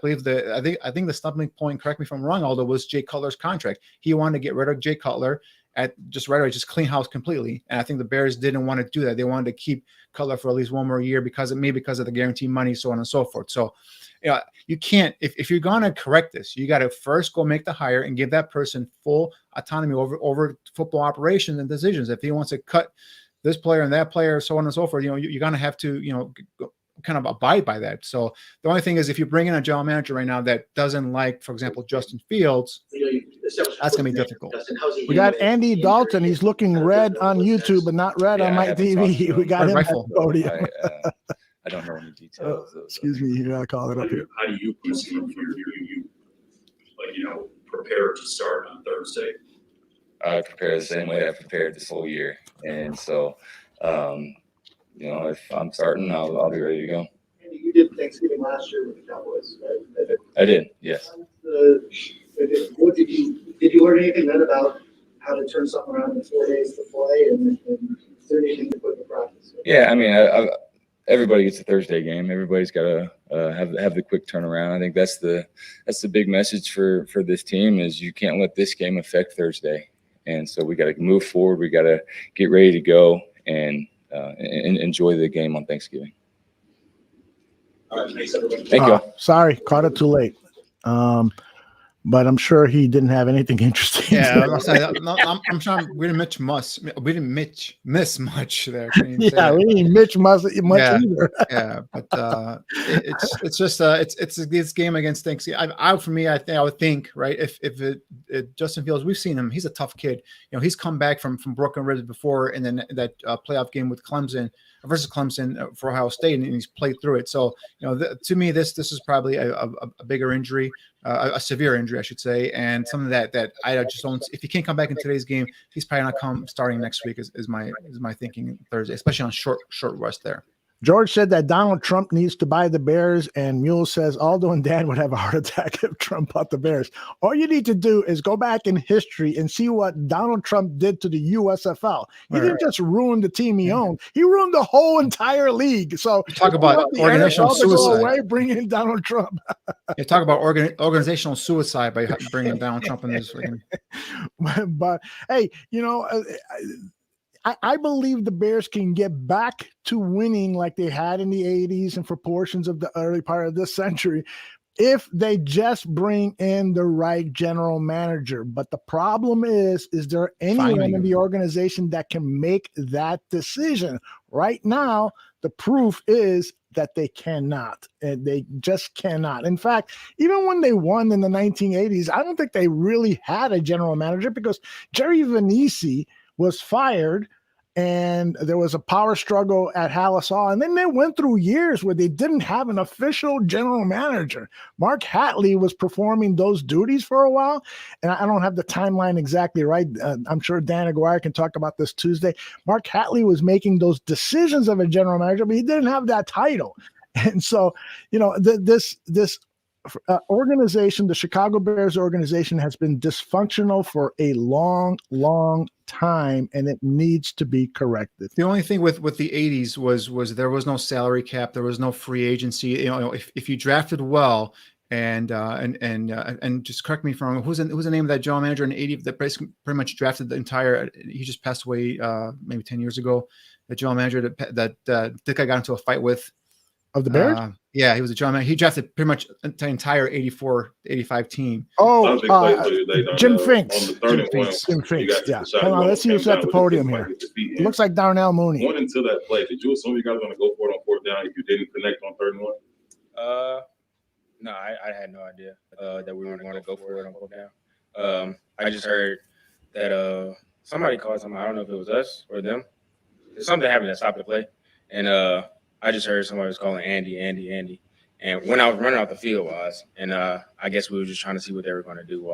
think the stumbling point, correct me if I'm wrong, Aldo, was Jay Cutler's contract. He wanted to get rid of Jay Cutler just clean house completely. And I think the Bears didn't want to do that. They wanted to keep Cutler for at least one more year because of the guaranteed money, so on and so forth. So you can't, if you're going to correct this, you got to first go make the hire and give that person full autonomy over football operations and decisions. If he wants to cut this player and that player, so on and so forth, you're going to have to, kind of abide by that. So the only thing is, if you bring in a general manager right now that doesn't like, for example, Justin Fields, that's going to be difficult. We got Andy Dalton. He's looking red on YouTube, but not red on my TV. We got him at the podium. I don't know any details. Excuse me, you got to call it up here. How do you perceive prepare to start on Thursday? I prepare the same way I prepared this whole year, and so if I'm starting, I'll be ready to go. And you did Thanksgiving last year with the Cowboys, right? I did, yes. What did you learn anything then about how to turn something around in 4 days to play, and is there anything to put in practice? Yeah, I mean, everybody gets a Thursday game. Everybody's got to have the quick turnaround. I think that's the big message for this team is you can't let this game affect Thursday. And so we got to move forward. We got to get ready to go and enjoy the game on Thanksgiving. All right, thanks everybody. Thank you. Sorry, caught it too late. But I'm sure he didn't have anything interesting. Yeah, I'm sure we didn't miss much there. Yeah, we didn't miss much either. Yeah, but it's just it's this game against Thanksgiving. I would think, right, if Justin Fields, we've seen him. He's a tough kid. He's come back from broken ribs before, and then that playoff game with Clemson versus Clemson for Ohio State, and he's played through it. So to me, this is probably a bigger injury. A severe injury, I should say, and something that I just don't. If he can't come back in today's game, he's probably not starting next week. Is my thinking Thursday, especially on short rest there. George said that Donald Trump needs to buy the Bears, and Mule says Aldo and Dan would have a heart attack if Trump bought the Bears. All you need to do is go back in history and see what Donald Trump did to the USFL. He didn't just ruin the team he owned; he ruined the whole entire league. So you talk about organizational suicide. Away, bring in Donald Trump. You talk about organizational suicide by bringing Donald Trump in this. But hey, I believe the Bears can get back to winning like they had in the 80s and for portions of the early part of this century if they just bring in the right general manager. But the problem is there anyone in the organization that can make that decision? Right now, the proof is that they cannot, and they just cannot. In fact, even when they won in the 1980s, I don't think they really had a general manager because Jerry Vanisi was fired and there was a power struggle at Halasaw. And then they went through years where they didn't have an official general manager. Mark Hatley was performing those duties for a while. And I don't have the timeline exactly right. I'm sure Dan Aguirre can talk about this Tuesday. Mark Hatley was making those decisions of a general manager, but he didn't have that title. And so, this organization, the Chicago Bears organization, has been dysfunctional for a long, long time, and it needs to be corrected. The only thing with the 80s was there was no salary cap, there was no free agency. If you drafted well, and just correct me if I'm wrong, who's the name of that general manager in the 80s that pretty much drafted the entire? He just passed away maybe 10 years ago. The general manager that Dick I got into a fight with. Of the Bears? Yeah, he was a general manager. He drafted pretty much the entire 84-85 team. Oh, Jim Finks. Jim Finks, yeah. Hold on, let's see who's at the podium here. It looks like Darnell Mooney. Going into that play, did you assume you guys were going to go for it on fourth down if you didn't connect on third and one? No, I had no idea that we were going to go for it on fourth down. I just heard that somebody called something. I don't know if it was us or them. Something happened that stopped the play. And I just heard somebody was calling Andy. And when I was running off the field I guess we were just trying to see what they were going to do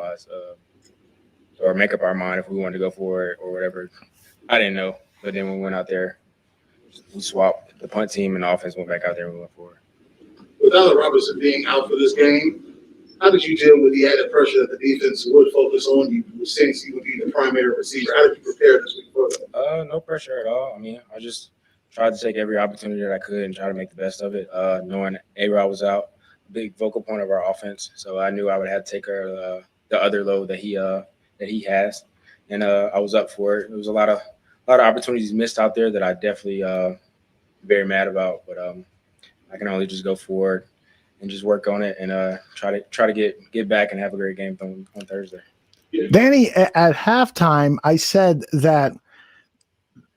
or make up our mind if we wanted to go for it or whatever. I didn't know. But then when we went out there, we swapped the punt team and the offense went back out there and we went for it. With Allen Robinson being out for this game, how did you deal with the added pressure that the defense would focus on you since you would be the primary receiver? How did you prepare this week for that? No pressure at all. I mean, I just tried to take every opportunity that I could and try to make the best of it. Knowing A-Rod was out, a big vocal point of our offense, so I knew I would have to take care of the other load that he has, and I was up for it. There was a lot of opportunities missed out there that I definitely very mad about, but I can only just go forward and just work on it and try to get back and have a great game on Thursday. Danny, at halftime, I said that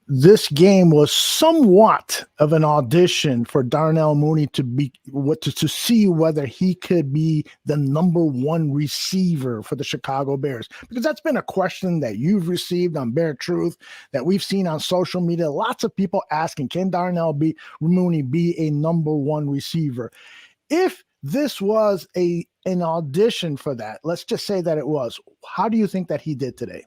this game was somewhat of an audition for Darnell Mooney to see whether he could be the number one receiver for the Chicago Bears, because that's been a question that you've received on Bear Truth, that we've seen on social media. Lots of people asking, can Darnell Mooney be a number one receiver? If this was an audition for that, let's just say that it was, how do you think that he did today?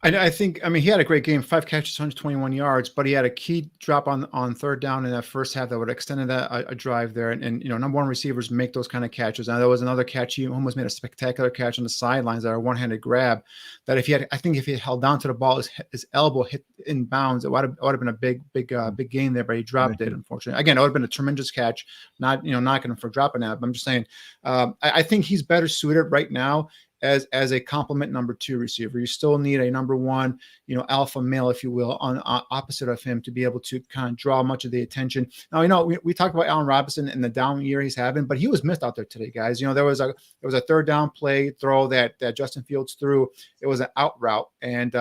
I think, he had a great game, 5 catches, 121 yards, but he had a key drop on third down in that first half that would have extended a drive there. And number one receivers make those kind of catches. Now, there was another catch. He almost made a spectacular catch on the sidelines that are one-handed grab that if he had held down to the ball, his elbow hit in bounds, it would have been a big gain there, but he dropped it, unfortunately. Again, it would have been a tremendous catch, not knocking him for dropping that. But I'm just saying, I think he's better suited right now as a complement number 2 receiver. You still need a number 1, alpha male, if you will, on opposite of him to be able to kind of draw much of the attention. Now, we talked about Allen Robinson and the down year he's having, but he was missed out there today, guys. There was a third down play throw that Justin Fields threw. It was an out route, and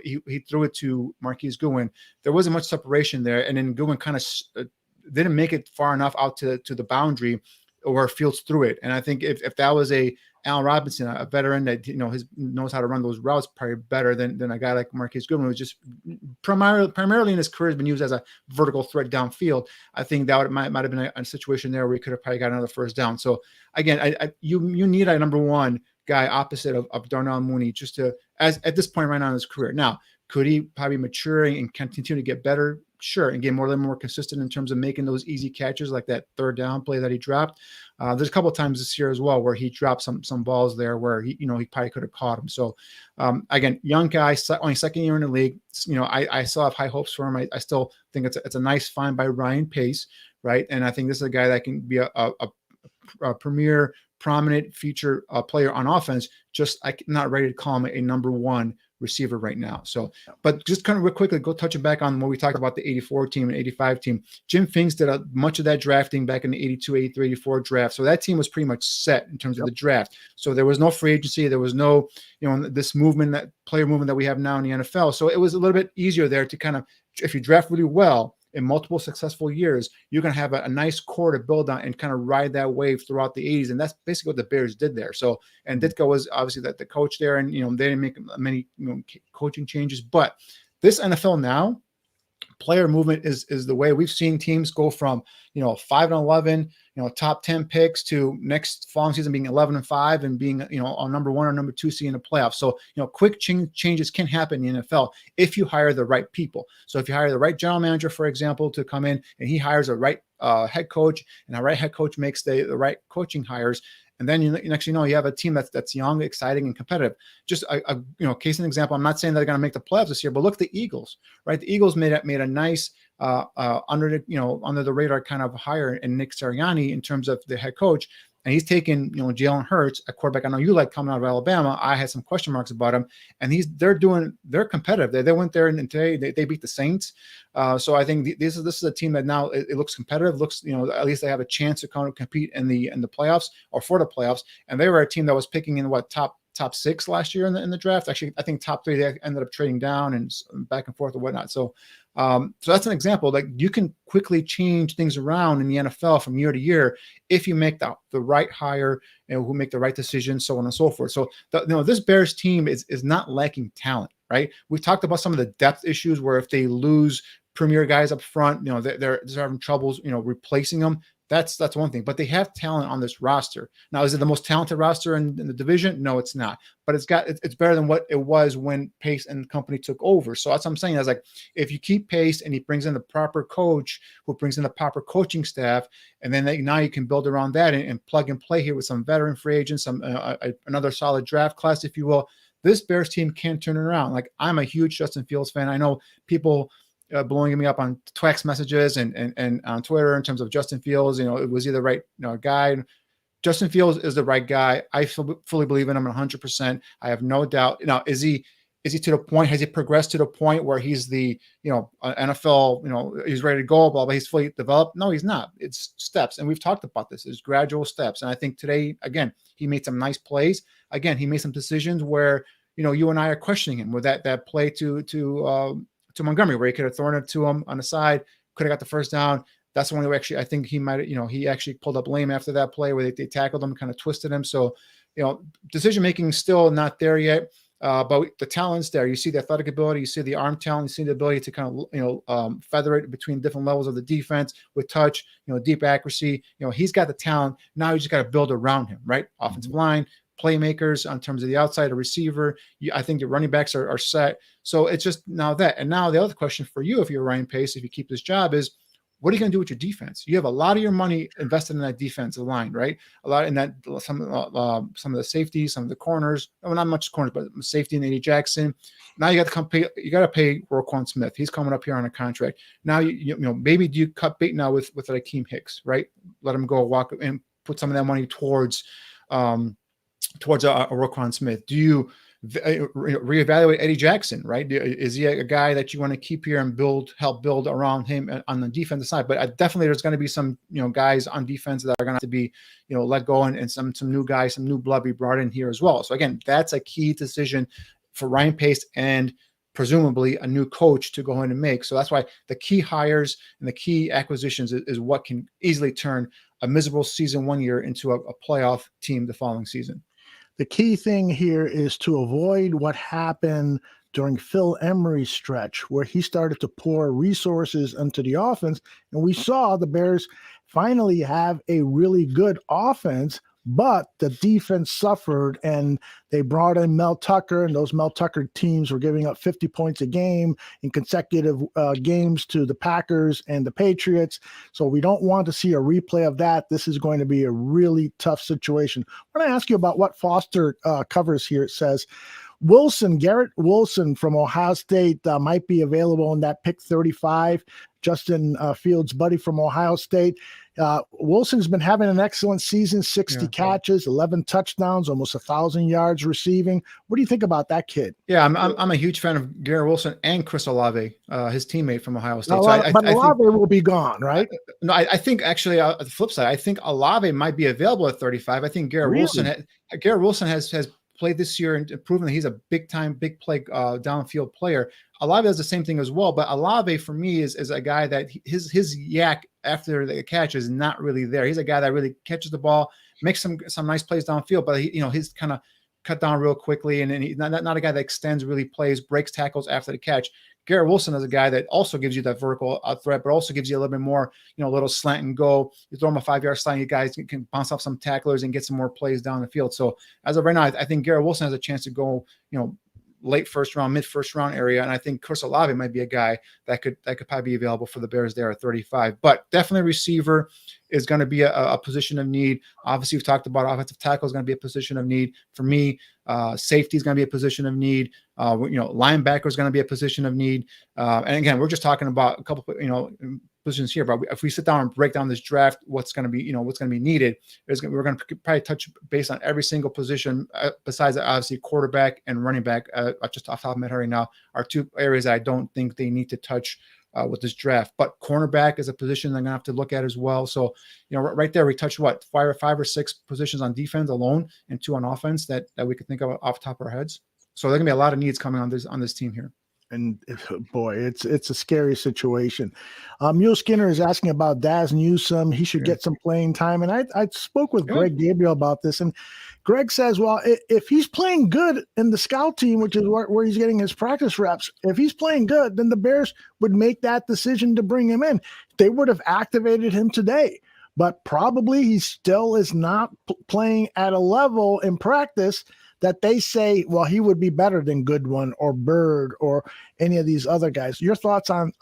he threw it to Marquise Goodwin. There wasn't much separation there, and then Goodwin kind of didn't make it far enough out to the boundary where Fields threw it. And I think if that was Allen Robinson, a veteran that knows how to run those routes probably better than a guy like Marquise Goodwin, who's just primarily in his career has been used as a vertical threat downfield. I think that might have been a situation there where he could have probably got another first down. So again, you need a number 1 guy opposite of Darnell Mooney just to at this point right now in his career. Now, could he probably maturing and continue to get better? Sure, and get a little more consistent in terms of making those easy catches like that third down play that he dropped. There's a couple of times this year as well where he dropped some balls there where he probably could have caught him. So again, young guy, only second year in the league. I still have high hopes for him. I still think it's a nice find by Ryan Pace, right? And I think this is a guy that can be a premier, prominent feature player on offense. Just I'm not ready to call him a number 1 receiver right now. So, but just kind of real quickly, go touch it back on what we talked about the 84 team and 85 team. Jim Finks did much of that drafting back in the 82, 83, 84 draft. So that team was pretty much set in terms of the draft. So there was no free agency. There was no, this movement, that player movement that we have now in the NFL. So it was a little bit easier there to kind of, if you draft really well in multiple successful years, you're going to have a nice core to build on and kind of ride that wave throughout the 80s. And that's basically what the Bears did there. So, and Ditka was obviously the coach there, and, they didn't make many coaching changes, but this NFL now, player movement is the way we've seen teams go from, 5-11, top 10 picks to next following season being 11-5 and being, a number 1 or number 2 seed in the playoffs. So, quick changes can happen in the NFL if you hire the right people. So if you hire the right general manager, for example, to come in and he hires a right head coach, and the right head coach makes the right coaching hires, and then next you have a team that's young, exciting, and competitive. Just a case in example. I'm not saying they're going to make the playoffs this year, but look at the Eagles, right? The Eagles made a nice under the radar kind of hire in Nick Sirianni in terms of the head coach, and he's taken Jalen Hurts, a quarterback I know you like coming out of Alabama. I had some question marks about him, and they're competitive. They went there and today they beat the Saints. So I think this is a team that now it looks competitive. Looks at least they have a chance to kind of compete in the playoffs or for the playoffs. And they were a team that was picking in top 6 last year in the draft. Actually, I think top 3 they ended up trading down and back and forth or whatnot. So that's an example. Like, you can quickly change things around in the NFL from year to year if you make the right hire and who make the right decisions, so on and so forth. So this Bears team is not lacking talent, right? We talked about some of the depth issues where if they lose premier guys up front, they're having troubles, replacing them. That's one thing, but they have talent on this roster. Now, is it the most talented roster in the division? No, it's not, but it's better than what it was when Pace and company took over. So that's what I'm saying. Is like, if you keep Pace and he brings in the proper coach who brings in the proper coaching staff, and then now you can build around that and plug and play here with some veteran free agents, another solid draft class, if you will. This Bears team can turn it around. Like, I'm a huge Justin Fields fan. I know people blowing me up on text messages and on Twitter in terms of Justin Fields. It was either right guy. Justin Fields is the right guy. I fully believe in him 100%. I have no doubt. Now, is he to the point? Has he progressed to the point where he's the NFL? He's ready to go. Blah blah. He's fully developed. No, he's not. It's steps, and we've talked about this. It's gradual steps, and I think today again he made some nice plays. Again, he made some decisions where you and I are questioning him with that play to Montgomery, where he could have thrown it to him on the side, could have got the first down. That's the one where actually I think he might, he actually pulled up lame after that play where they tackled him, kind of twisted him. So, decision making still not there yet, but the talent's there. You see the athletic ability, you see the arm talent, you see the ability to kind of feather it between different levels of the defense with touch, deep accuracy. He's got the talent. Now you just got to build around him, right? Offensive line, playmakers on terms of the outside, a receiver. I think your running backs are set. So it's just now that. And now the other question for you, if you're Ryan Pace, if you keep this job, is what are you going to do with your defense? You have a lot of your money invested in that defensive line, right? A lot in that, some of the safeties, some of the corners. Well, not much corners, but safety and Eddie Jackson. Now you got to you got to pay Roquan Smith. He's coming up here on a contract. Now maybe do you cut bait now with Akeem Hicks, right? Let him go walk and put some of that money towards a Roquan Smith. Do you reevaluate Eddie Jackson, right? Is he a guy that you want to keep here and help build around him on the defensive side? But definitely there's going to be some, guys on defense that are going to have to be, let go and some new guys, some new blood be brought in here as well. So again, that's a key decision for Ryan Pace and presumably a new coach to go in and make. So that's why the key hires and the key acquisitions is what can easily turn a miserable season one year into a playoff team the following season. The key thing here is to avoid what happened during Phil Emery's stretch, where he started to pour resources into the offense. And we saw the Bears finally have a really good offense, but the defense suffered, and they brought in Mel Tucker, and those Mel Tucker teams were giving up 50 points a game in consecutive games to the Packers and the Patriots. So we don't want to see a replay of that. This is going to be a really tough situation. I want to ask you about what Foster covers here. It says, Garrett Wilson from Ohio State might be available in that pick 35. Justin Fields' buddy from Ohio State. Wilson's been having an excellent season, 60 catches, 11 touchdowns, almost 1,000 yards receiving. What do you think about that kid? Yeah, I'm a huge fan of Garrett Wilson and Chris Olave, his teammate from Ohio State. But Olave will be gone, right? I think actually the flip side, I think Olave might be available at 35. I think Garrett Wilson has played this year and proven that he's a big play downfield player. Olave does the same thing as well, but Olave for me is a guy that his yak after the catch is not really there. He's a guy that really catches the ball, makes some nice plays downfield, but he's kind of cut down real quickly, and he's not a guy that extends really plays, breaks tackles after the catch. Garrett Wilson is a guy that also gives you that vertical threat, but also gives you a little bit more, a little slant and go. You throw him a 5-yard slant, you guys can bounce off some tacklers and get some more plays down the field. So as of right now, I think Garrett Wilson has a chance to go, late first round, mid first round area. And I think Chris Olave might be a guy that could probably be available for the Bears there at 35, but definitely receiver is going to be a position of need. Obviously we've talked about offensive tackle is going to be a position of need for me. Safety is going to be a position of need. Linebacker is going to be a position of need. And again, we're just talking about a couple, positions here, but if we sit down and break down this draft, what's going to be needed, we're going to probably touch base on every single position besides obviously quarterback and running back. Just off the top of my head right now are two areas that I don't think they need to touch with this draft. But cornerback is a position they're going to have to look at as well. So, right there, we touched five or six positions on defense alone and 2 on offense that we could think of off the top of our heads. So there's going to be a lot of needs coming on this team here. And boy, it's a scary situation. Mule Skinner is asking about Daz Newsome. He should get some playing time. And I spoke with Greg Gabriel about this. And Greg says, well, if he's playing good in the scout team, which is where he's getting his practice reps, if he's playing good, then the Bears would make that decision to bring him in. They would have activated him today. But probably he still is not playing at a level in practice that they say, well, he would be better than Goodwin or Bird or any of these other guys. Your thoughts on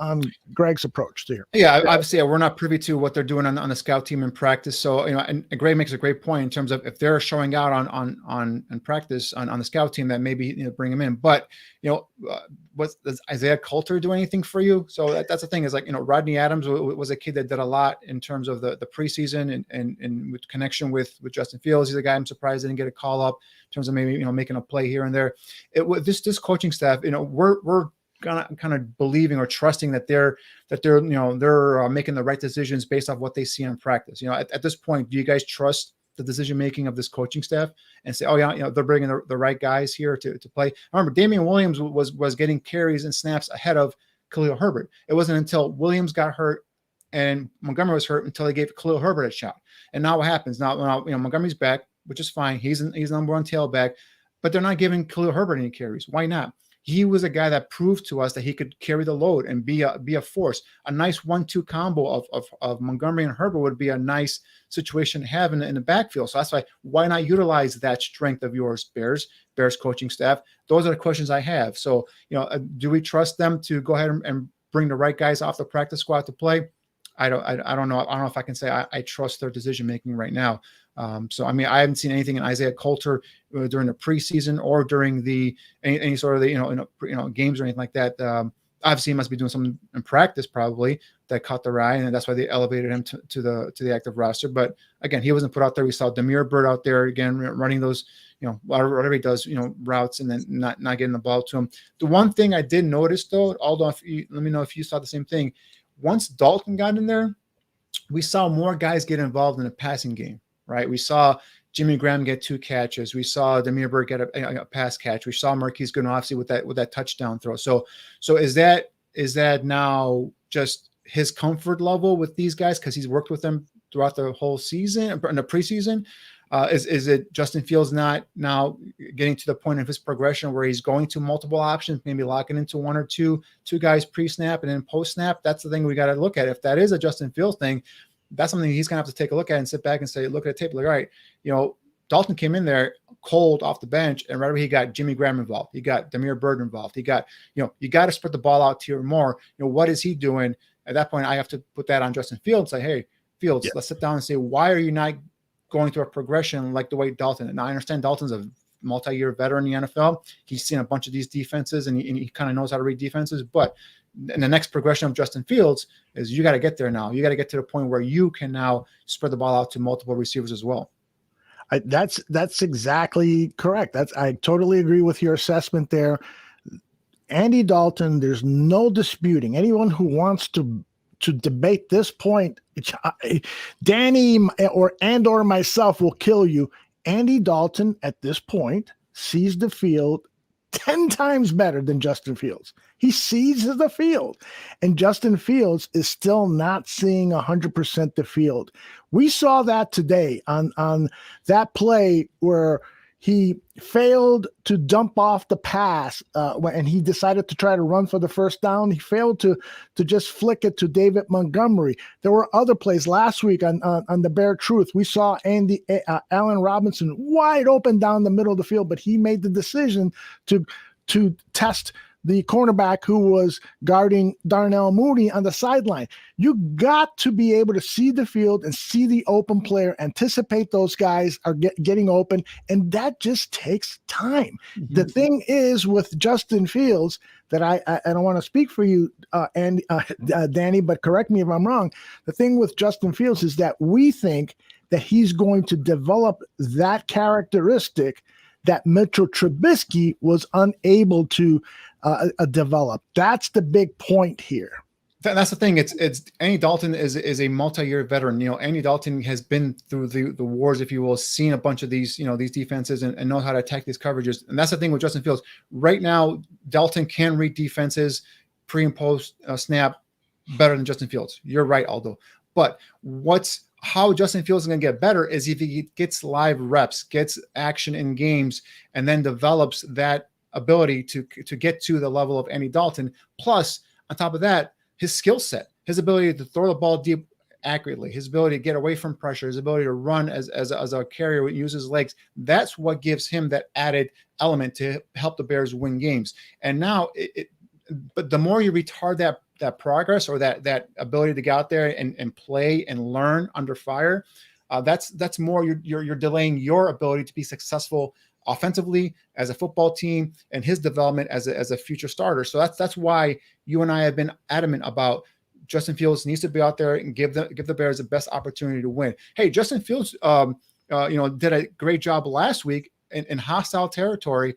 Greg's approach here? Yeah, obviously we're not privy to what they're doing on the scout team in practice. So, and Greg makes a great point in terms of if they're showing out on practice on the scout team, that maybe bring him in. But does Isaiah Coulter do anything for you? So that's the thing is Rodney Adams was a kid that did a lot in terms of the preseason and with connection with Justin Fields. He's a guy I'm surprised didn't get a call up in terms of maybe making a play here and there. This coaching staff, we're kind of believing or trusting that they're making the right decisions based off what they see in practice. At this point, do you guys trust the decision making of this coaching staff and say, oh yeah, they're bringing the right guys here to play? I remember Damian Williams was getting carries and snaps ahead of Khalil Herbert. It wasn't until Williams got hurt and Montgomery was hurt until they gave Khalil Herbert a shot. And now what happens? Now Montgomery's back, which is fine. He's number one tailback, but they're not giving Khalil Herbert any carries. Why not? He was a guy that proved to us that he could carry the load and be a force. A nice 1-2 combo of Montgomery and Herbert would be a nice situation to have in the backfield. So that's why not utilize that strength of yours, Bears coaching staff? Those are the questions I have. So, do we trust them to go ahead and bring the right guys off the practice squad to play? I don't know. I don't know if I can say I trust their decision making right now. So I haven't seen anything in Isaiah Coulter during the preseason or during any sort of the games or anything like that. Obviously, he must be doing something in practice probably that caught their eye, and that's why they elevated him to the active roster. But again, he wasn't put out there. We saw Demir Bird out there again running those whatever he does routes and then not getting the ball to him. The one thing I did notice though, although let me know if you saw the same thing. Once Dalton got in there, we saw more guys get involved in the passing game. Right, we saw Jimmy Graham get 2 catches. We saw Demir Bird get a pass catch. We saw Marquise Goodwin obviously with that touchdown throw. So is that now just his comfort level with these guys because he's worked with them throughout the whole season in the preseason? Is it Justin Fields not now getting to the point of his progression where he's going to multiple options, maybe locking into 1 or 2 guys pre-snap and then post-snap? That's the thing we got to look at. If that is a Justin Fields thing, that's something he's going to have to take a look at and sit back and say, look at the tape. Like, all right, Dalton came in there cold off the bench, and right away he got Jimmy Graham involved. He got Demir Bird involved. He got, you got to spread the ball out here more. What is he doing? At that point, I have to put that on Justin Fields. Say, hey, Fields, let's sit down and say, why are you not going through a progression like the way Dalton? And I understand Dalton's a multi-year veteran in the NFL. He's seen a bunch of these defenses, and he kind of knows how to read defenses, but and the next progression of Justin Fields is you got to get there now. You got to get to the point where you can now spread the ball out to multiple receivers as well. That's exactly correct. I totally agree with your assessment there. Andy Dalton, there's no disputing. Anyone who wants to debate this point, Danny or myself will kill you. Andy Dalton at this point sees the field 10 times better than Justin Fields. He sees the field, and Justin Fields is still not seeing 100% the field. We saw that today on that play where he failed to dump off the pass and he decided to try to run for the first down. He failed to just flick it to David Montgomery. There were other plays last week on the Bare Truth. We saw Allen Robinson wide open down the middle of the field, but he made the decision to test the cornerback who was guarding Darnell Mooney on the sideline. You got to be able to see the field and see the open player, anticipate those guys are getting open, and that just takes time. Mm-hmm. The thing is with Justin Fields that I don't want to speak for you, Danny, but correct me if I'm wrong. The thing with Justin Fields is that we think that he's going to develop that characteristic that Mitchell Trubisky was unable to develop. That's the big point here. That's the thing. It's Andy Dalton is a multi-year veteran. Andy Dalton has been through the wars, if you will, seen a bunch of these, these defenses and knows how to attack these coverages. And that's the thing with Justin Fields. Right now, Dalton can read defenses pre and post snap better than Justin Fields. You're right, Aldo. But how Justin Fields is going to get better is if he gets live reps, gets action in games, and then develops that ability to get to the level of Andy Dalton. Plus, on top of that, his skill set, his ability to throw the ball deep accurately, his ability to get away from pressure, his ability to run as a carrier and use his legs. That's what gives him that added element to help the Bears win games. And now, but the more you retard that progress or that ability to get out there and play and learn under fire, that's more you're delaying your ability to be successful offensively as a football team and his development as a future starter. So that's why you and I have been adamant about Justin Fields needs to be out there and give the Bears the best opportunity to win. Hey, Justin Fields, did a great job last week in hostile territory,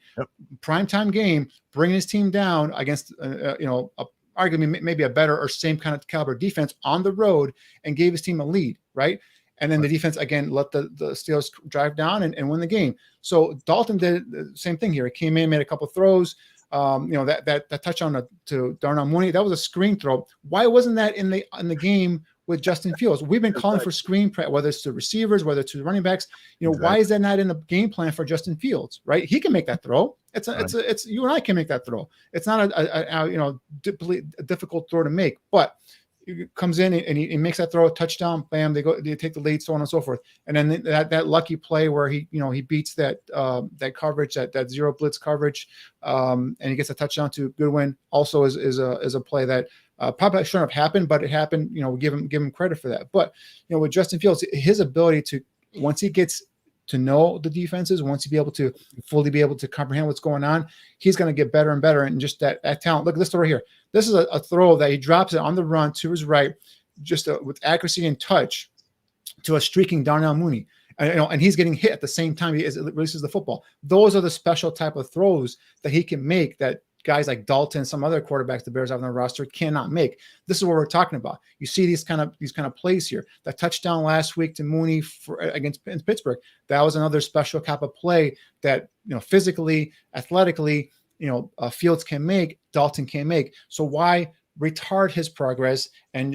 primetime game, bringing his team down against arguably maybe a better or same kind of caliber defense on the road and gave his team a lead, right? And then the defense, again, let the Steelers drive down and win the game. So Dalton did the same thing here. He came in, made a couple of throws. That touchdown to Darnell Mooney, that was a screen throw. Why wasn't that in the game with Justin Fields? We've been calling for screen press, whether it's to receivers, whether it's to running backs. Why is that not in the game plan for Justin Fields? Right? He can make that throw. It's you and I can make that throw. It's not a difficult throw to make, but he comes in and he makes that throw, a touchdown, bam, they take the lead, so on and so forth. And then that lucky play where he beats that coverage, that zero blitz coverage, and he gets a touchdown to Goodwin also is a play that probably shouldn't have happened, but it happened. Give him credit for that. But with Justin Fields, his ability to, once he gets to know the defenses, once he fully be able to comprehend what's going on, he's going to get better and better. And just that talent. Look at this throw right here. This is a throw that he drops it on the run to his right, just with accuracy and touch to a streaking Darnell Mooney. And he's getting hit at the same time he releases the football. Those are the special type of throws that he can make that guys like Dalton, some other quarterbacks the Bears have on their roster cannot make. This is what we're talking about. You see these kind of plays here. That touchdown last week to Mooney against Pittsburgh, that was another special type of play that physically, athletically, Fields can make, Dalton can make. So why retard his progress and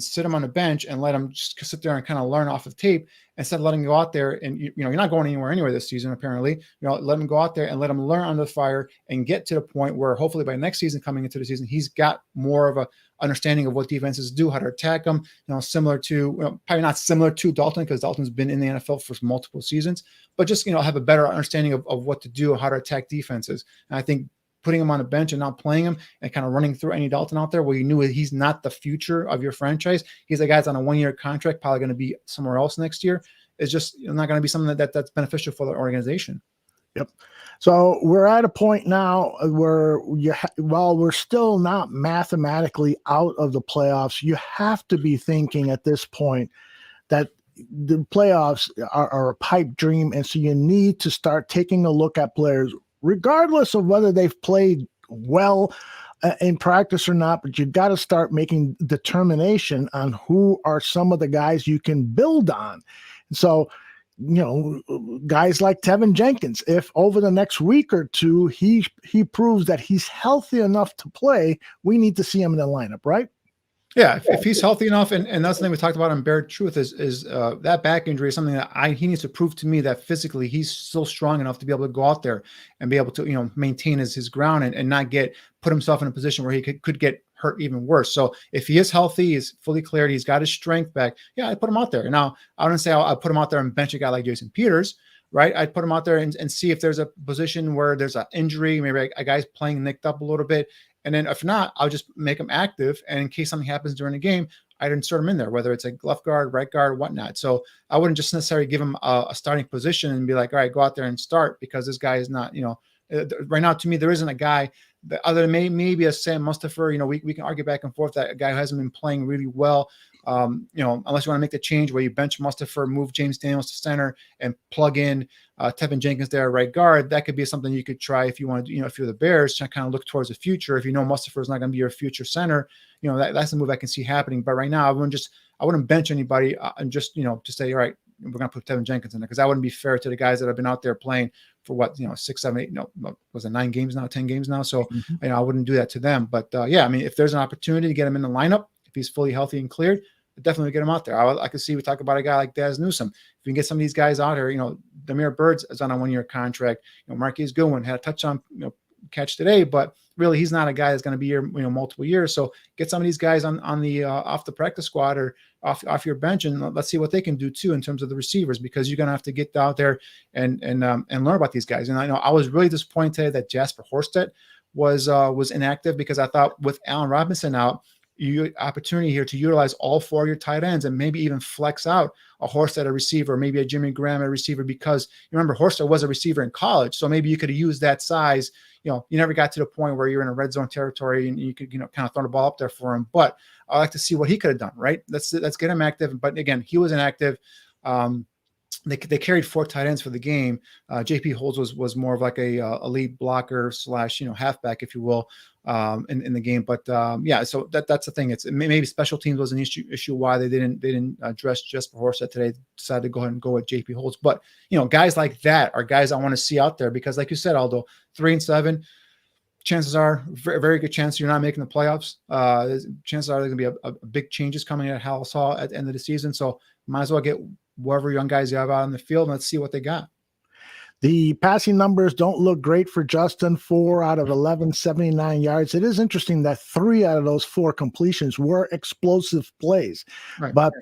sit him on the bench and let him just sit there and kind of learn off of tape instead of letting him go out there and you're not going anywhere anyway this season apparently. Let him go out there and let him learn under the fire and get to the point where hopefully by next season, coming into the season, he's got more of a understanding of what defenses do, how to attack them. Similar to probably not similar to Dalton because Dalton's been in the NFL for multiple seasons, but just have a better understanding of what to do, how to attack defenses. And I think putting him on a bench and not playing him and kind of running through Andy Dalton out there where you knew he's not the future of your franchise. He's a guy's on a 1-year contract, probably going to be somewhere else next year. It's just not going to be something that's beneficial for the organization. Yep. So we're at a point now where while we're still not mathematically out of the playoffs, you have to be thinking at this point that the playoffs are a pipe dream. And so you need to start taking a look at players regardless of whether they've played well in practice or not, but you've got to start making determination on who are some of the guys you can build on. So, guys like Tevin Jenkins, if over the next week or two, he proves that he's healthy enough to play, we need to see him in the lineup, right? Yeah, if he's healthy enough, and that's the thing we talked about on Bare Truth is that back injury is something that he needs to prove to me that physically he's still strong enough to be able to go out there and be able to maintain his ground and not put himself in a position where he could get hurt even worse. So if he is healthy, he's fully cleared, he's got his strength back. Yeah, I put him out there. Now I wouldn't say I'll put him out there and bench a guy like Jason Peters. Right, I'd put him out there and see if there's a position where there's an injury, maybe a guy's playing nicked up a little bit, and then if not, I'll just make him active. And in case something happens during the game, I'd insert him in there, whether it's a left guard, right guard, whatnot. So I wouldn't just necessarily give him a starting position and be like, all right, go out there and start, because this guy is not, right now to me there isn't a guy that, other than maybe a Sam Mustafa. We can argue back and forth that a guy who hasn't been playing really well. Unless you want to make the change where you bench Mustafa, move James Daniels to center, and plug in Tevin Jenkins there at right guard, that could be something you could try if you want to. If you're the Bears, to kind of look towards the future. If Mustafa is not going to be your future center, that's a move I can see happening. But right now, I wouldn't bench anybody and just say, all right, we're going to put Tevin Jenkins in there, because that wouldn't be fair to the guys that have been out there playing for 6, 7, 8, was it 9 games now, 10 games now? So I wouldn't do that to them. But if there's an opportunity to get him in the lineup, if he's fully healthy and cleared, definitely get him out there. I could see we talk about a guy like Daz Newsome. If we can get some of these guys out here, Demir Birds is on a 1-year contract. Marquise Goodwin had a touchdown catch today, but really he's not a guy that's going to be here multiple years. So get some of these guys on the off the practice squad or off your bench, and let's see what they can do too in terms of the receivers, because you're going to have to get out there and learn about these guys. And I was really disappointed that Jasper Horsted was inactive, because I thought with Allen Robinson out, you opportunity here to utilize all 4 of your tight ends and maybe even flex out a Horsted at a receiver, maybe a Jimmy Graham at a receiver, because you remember Horsted was a receiver in college. So maybe you could have used that size. You never got to the point where you're in a red zone territory and you could, kind of throw the ball up there for him. But I like to see what he could have done, right? Let's get him active. But again, he was inactive. They carried 4 tight ends for the game. JP Holds was more of like a lead blocker / halfback, if you will, in the game. But so that's the thing. It's maybe special teams was an issue why they didn't dress Jasper Horsted today. Decided to go ahead and go with JP Holds. But guys like that are guys I want to see out there, because like you said, Aldo, 3-7. Chances are very, very good chance you're not making the playoffs. Chances are there's going to be a big changes coming at Hal Hall at the end of the season. So might as well get whatever young guys you have out on the field, and let's see what they got. The passing numbers don't look great for Justin. 4 out of 11, 79 yards. It is interesting that 3 out of those 4 completions were explosive plays. Right. But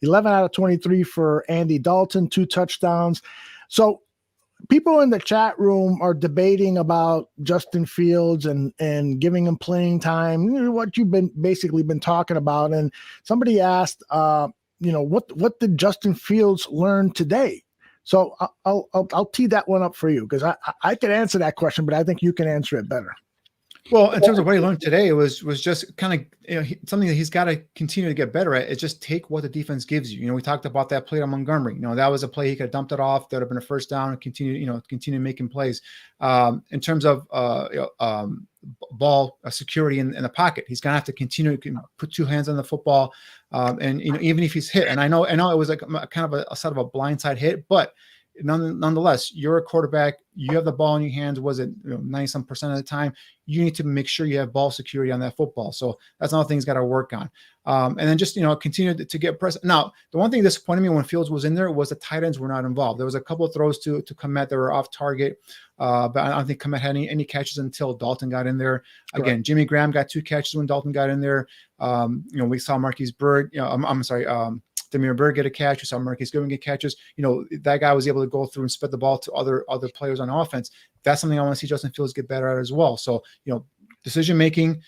11 out of 23 for Andy Dalton, 2 touchdowns. So people in the chat room are debating about Justin Fields and giving him playing time, what you've basically been talking about. And somebody asked, what did Justin Fields learn today? So I'll tee that one up for you, because I could answer that question, but I think you can answer it better. Well, in terms of what he learned today, it was just kind of something that he's got to continue to get better at. Is just take what the defense gives you. We talked about that play on Montgomery. That was a play he could have dumped it off. That would have been a first down, and continue making plays. In terms of ball security in the pocket, he's gonna have to continue to put 2 hands on the football, and even if he's hit. And I know it was like kind of a sort of a blindside hit, but nonetheless, you're a quarterback. You have the ball in your hands. Was it 90% of the time? You need to make sure you have ball security on that football. So that's another thing he's got to work on. And then just continue to get press. Now, the one thing that disappointed me when Fields was in there was the tight ends were not involved. There was a couple of throws to Komet that were off target, but I don't think Komet had any catches until Dalton got in there. Again, correct. Jimmy Graham got 2 catches when Dalton got in there. We saw Marquise Bird. I'm sorry. Demir Bird get a catch. We saw Marquise Goodwin get catches. That guy was able to go through and spread the ball to other players on offense. That's something I want to see Justin Fields get better at as well. So, decision making,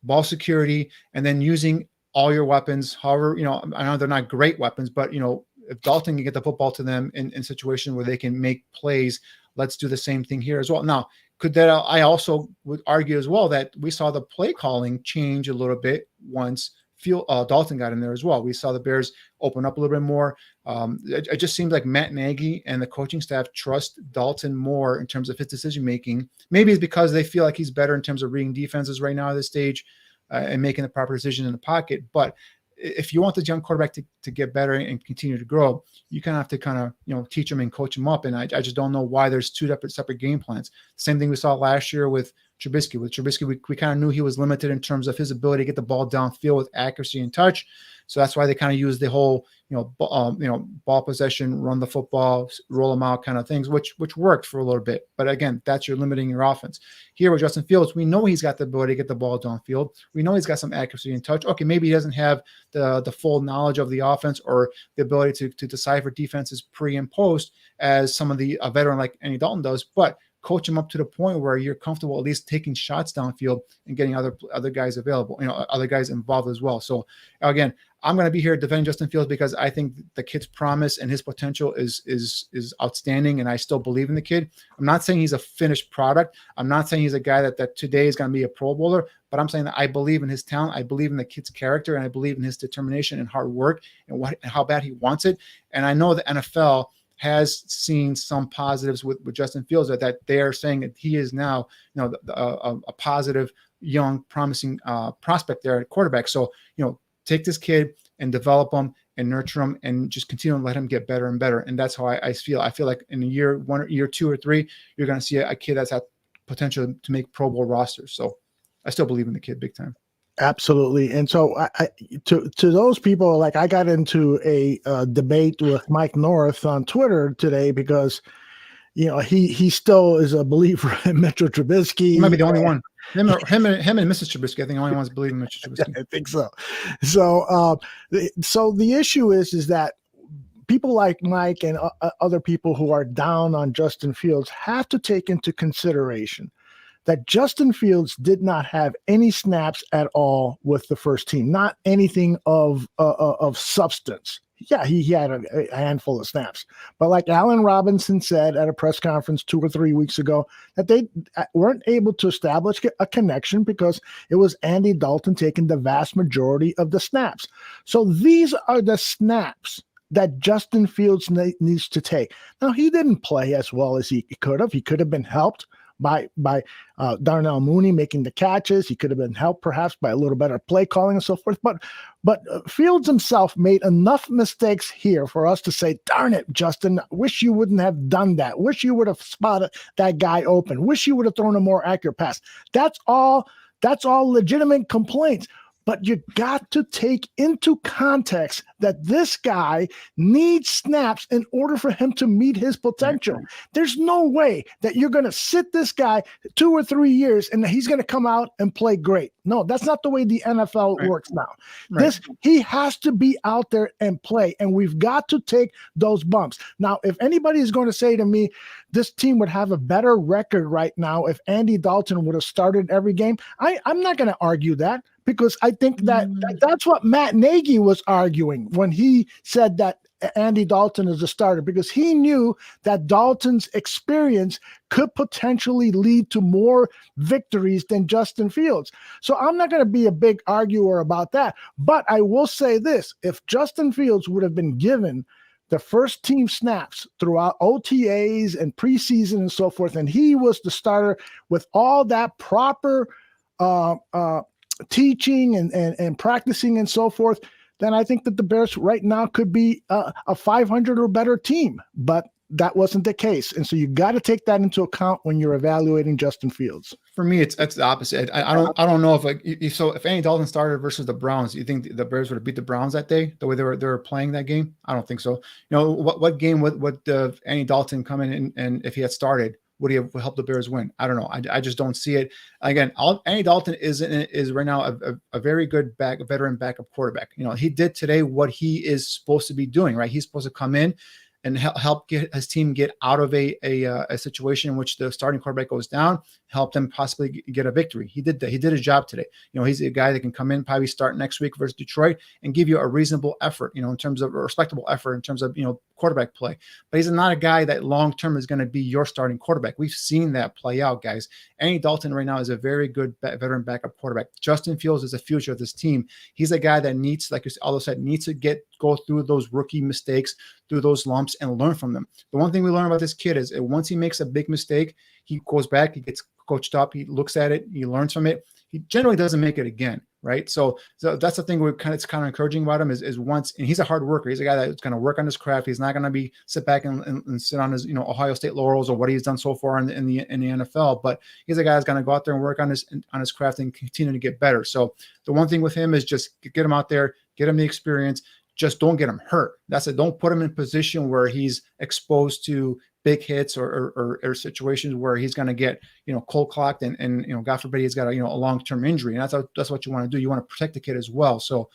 ball security, and then using all your weapons. However, I know they're not great weapons, but if Dalton can get the football to them in situations where they can make plays, let's do the same thing here as well. Now, I also would argue as well that we saw the play calling change a little bit once Dalton got in there as well. We saw the Bears open up a little bit more. It just seems like Matt Nagy and the coaching staff trust Dalton more in terms of his decision making. Maybe it's because they feel like he's better in terms of reading defenses right now at this stage and making the proper decision in the pocket. But if you want the young quarterback to get better and continue to grow, you kind of have to teach him and coach him up. And I just don't know why there's 2 separate game plans. Same thing we saw last year with Trubisky. With Trubisky, we kind of knew he was limited in terms of his ability to get the ball downfield with accuracy and touch. So that's why they kind of use the whole, ball possession, run the football, roll them out kind of things, which worked for a little bit. But again, that's your limiting your offense. Here with Justin Fields, we know he's got the ability to get the ball downfield. We know he's got some accuracy and touch. Okay, maybe he doesn't have the full knowledge of the offense or the ability to decipher defenses pre and post as some of a veteran like Andy Dalton does, but coach him up to the point where you're comfortable at least taking shots downfield and getting other guys available, other guys involved as well. So again, I'm going to be here defending Justin Fields because I think the kid's promise and his potential is outstanding, and I still believe in the kid. I'm not saying he's a finished product. I'm not saying he's a guy that today is going to be a Pro Bowler, but I'm saying that I believe in his talent. I believe in the kid's character, and I believe in his determination and hard work and how bad he wants it. And I know the NFL has seen some positives with Justin Fields that they are saying that he is now, a positive, young, promising prospect there at quarterback. So, take this kid and develop him and nurture him and just continue to let him get better and better. And that's how I feel. I feel like in year 1 or year 2 or 3, you're going to see a kid that's had potential to make Pro Bowl rosters. So I still believe in the kid big time. Absolutely. And so to those people, like I got into a debate with Mike North on Twitter today because, he still is a believer in Mitchell Trubisky. He might be the only one. Him and Mrs. Trubisky, I think, the only ones believe in Mitchell Trubisky. I think so. So the issue is that people like Mike and other people who are down on Justin Fields have to take into consideration that Justin Fields did not have any snaps at all with the first team, not anything of substance. Yeah, he had a handful of snaps. But like Allen Robinson said at a press conference 2 or 3 weeks ago, that they weren't able to establish a connection because it was Andy Dalton taking the vast majority of the snaps. So these are the snaps that Justin Fields needs to take. Now, he didn't play as well as he could have. He could have been helped by Darnell Mooney making the catches. He could have been helped perhaps by a little better play calling and so forth. But Fields himself made enough mistakes here for us to say, darn it, Justin, wish you wouldn't have done that. Wish you would have spotted that guy open. Wish you would have thrown a more accurate pass. That's all legitimate complaints. But you got to take into context that this guy needs snaps in order for him to meet his potential. There's no way that you're going to sit this guy 2 or 3 years and he's going to come out and play great. No, that's not the way the NFL works now. He has to be out there and play, and we've got to take those bumps. Now, if anybody is going to say to me, this team would have a better record right now if Andy Dalton would have started every game, I'm not going to argue that. Because I think that's what Matt Nagy was arguing when he said that Andy Dalton is a starter, because he knew that Dalton's experience could potentially lead to more victories than Justin Fields. So I'm not going to be a big arguer about that. But I will say this, if Justin Fields would have been given the first team snaps throughout OTAs and preseason and so forth, and he was the starter with all that proper teaching and practicing and so forth, then I think that the Bears right now could be a 500 or better team. But that wasn't the case. And so you got to take that into account when you're evaluating Justin Fields. For me, it's the opposite. I don't know if Andy Dalton started versus the Browns, you think the Bears would have beat the Browns that day, the way they were playing that game? I don't think so. What game would Andy Dalton come in and if he had started, would he have helped the Bears win? I don't know. I just don't see it. Again, Andy Dalton is right now a very good veteran backup quarterback. He did today what he is supposed to be doing, right? He's supposed to come in and help get his team get out of a situation in which the starting quarterback goes down, help them possibly get a victory. He did that. He did his job today. He's a guy that can come in, probably start next week versus Detroit and give you a reasonable effort, in terms of a respectable effort, in terms of, quarterback play. But he's not a guy that long-term is going to be your starting quarterback. We've seen that play out, guys. Andy Dalton right now is a very good veteran backup quarterback. Justin Fields is the future of this team. He's a guy that needs, like Aldo said, needs to go through those rookie mistakes, through those lumps, and learn from them. The one thing we learn about this kid is that once he makes a big mistake, he goes back, he gets coached up, he looks at it, he learns from it. He generally doesn't make it again. right? So that's the thing it's kind of encouraging about him is once, and he's a hard worker. He's a guy that's going to work on his craft. He's not going to sit back and sit on his, Ohio State laurels or what he's done so far in the NFL, but he's a guy that's going to go out there and work on his craft and continue to get better. So the one thing with him is just get him out there, get him the experience, just don't get him hurt. That's it. Don't put him in a position where he's exposed to big hits or situations where he's going to get, cold clocked and God forbid he's got a long-term injury. And that's what you want to do. You want to protect the kid as well. So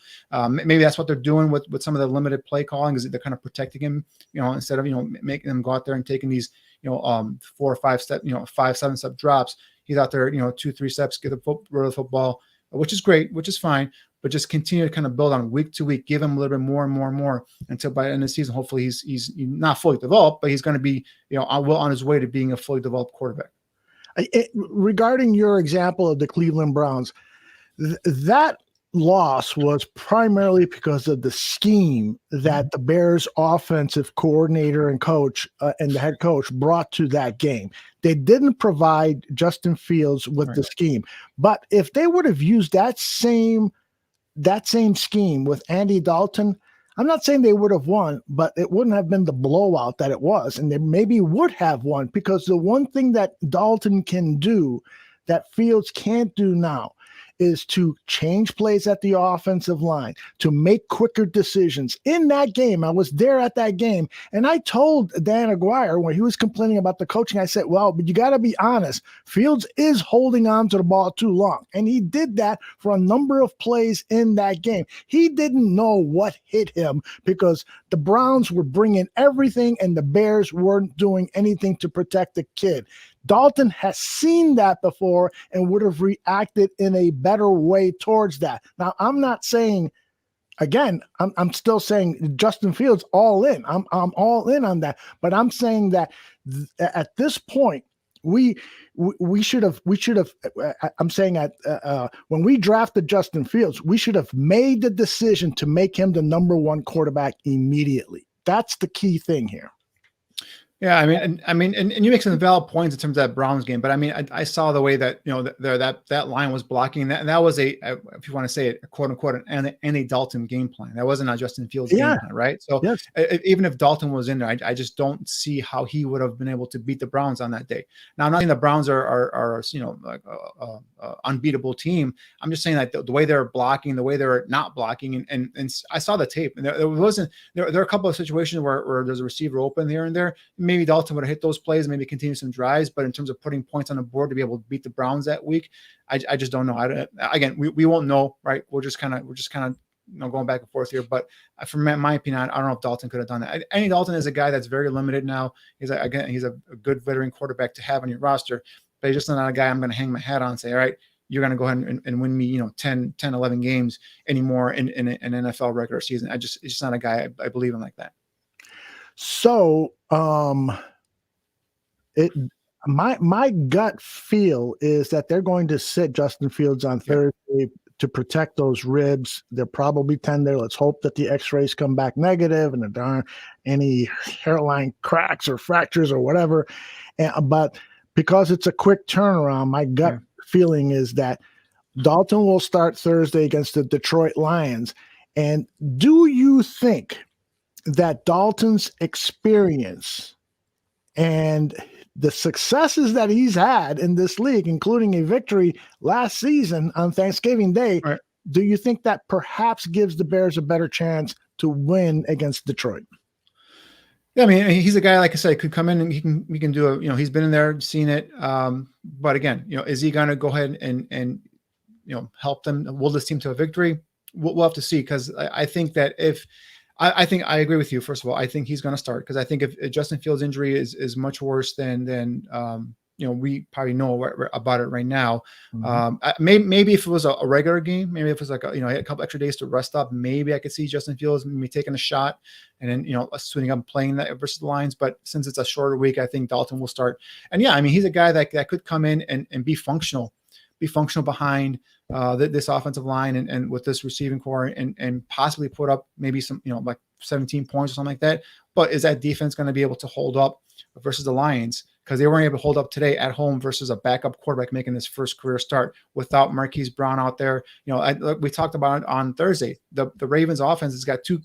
maybe that's what they're doing with some of the limited play calling, is they're kind of protecting him, instead of, making them go out there and taking these, 4 or 5 step, 5-7 step drops. He's out there, 2-3 steps, get rid of the football, which is great, which is fine. But just continue to kind of build on week to week, give him a little bit more and more and more until by the end of the season, hopefully he's not fully developed, but he's going to be, on his way to being a fully developed quarterback. Regarding your example of the Cleveland Browns, that loss was primarily because of the scheme that the Bears offensive coordinator and coach and the head coach brought to that game. They didn't provide Justin Fields with the scheme, but if they would have used that same scheme with Andy Dalton, I'm not saying they would have won, but it wouldn't have been the blowout that it was. And they maybe would have won, because the one thing that Dalton can do that Fields can't do now is to change plays at the offensive line, to make quicker decisions. In that game, I was there at that game, and I told Dan Aguirre when he was complaining about the coaching, I said, well, but you got to be honest. Fields is holding on to the ball too long, and he did that for a number of plays in that game. He didn't know what hit him because the Browns were bringing everything, and the Bears weren't doing anything to protect the kid. Dalton has seen that before and would have reacted in a better way towards that. Now, I'm not saying, again, I'm still saying Justin Fields all in. I'm all in on that. But I'm saying that at this point, we should have. I'm saying when we drafted Justin Fields, we should have made the decision to make him the number 1 quarterback immediately. That's the key thing here. Yeah, and you make some valid points in terms of that Browns game, but I saw the way that that line was blocking that, and that was if you want to say it, a quote unquote, an Andy Dalton game plan. That wasn't a Justin Fields game plan, right? So yes. Even if Dalton was in there, I just don't see how he would have been able to beat the Browns on that day. Now, I'm not saying the Browns are like a unbeatable team. I'm just saying that the way they're blocking, the way they're not blocking, and I saw the tape, and there are a couple of situations where there's a receiver open here and there. Maybe Dalton would have hit those plays, maybe continue some drives, but in terms of putting points on the board to be able to beat the Browns that week, I just don't know. Again, we won't know, right? We're just kind of going back and forth here. But from my opinion, I don't know if Dalton could have done that. Andy Dalton is a guy that's very limited now. He's a good veteran quarterback to have on your roster, but he's just not a guy I'm going to hang my hat on and say, all right, you're going to go ahead and win me, 10, 11 games anymore in an NFL regular season. It's just not a guy I believe in like that. So, my gut feel is that they're going to sit Justin Fields on Thursday to protect those ribs. They're probably tender. Let's hope that the x-rays come back negative and that there aren't any hairline cracks or fractures or whatever. But because it's a quick turnaround, my gut feeling is that Dalton will start Thursday against the Detroit Lions. And do you think that Dalton's experience and the successes that he's had in this league, including a victory last season on Thanksgiving Day, do you think that perhaps gives the Bears a better chance to win against Detroit? Yeah, he's a guy, like I said, could come in and he can do he's been in there, seen it. But again, is he going to go ahead and help them will this team to a victory? We'll have to see, because I think that I think I agree with you. First of all, I think he's going to start, because I think if Justin Fields' injury is much worse than we probably know about it right now. Mm-hmm. Maybe if it was a regular game, maybe if it was like a couple extra days to rest up, maybe I could see Justin Fields maybe taking a shot and then suiting up and playing that versus the Lions. But since it's a shorter week, I think Dalton will start. And he's a guy that could come in and be functional behind this offensive line and with this receiving core and possibly put up maybe some, like 17 points or something like that. But is that defense going to be able to hold up versus the Lions? because they weren't able to hold up today at home versus a backup quarterback making his first career start without Marquise Brown out there. We talked about it on Thursday. The Ravens offense has got two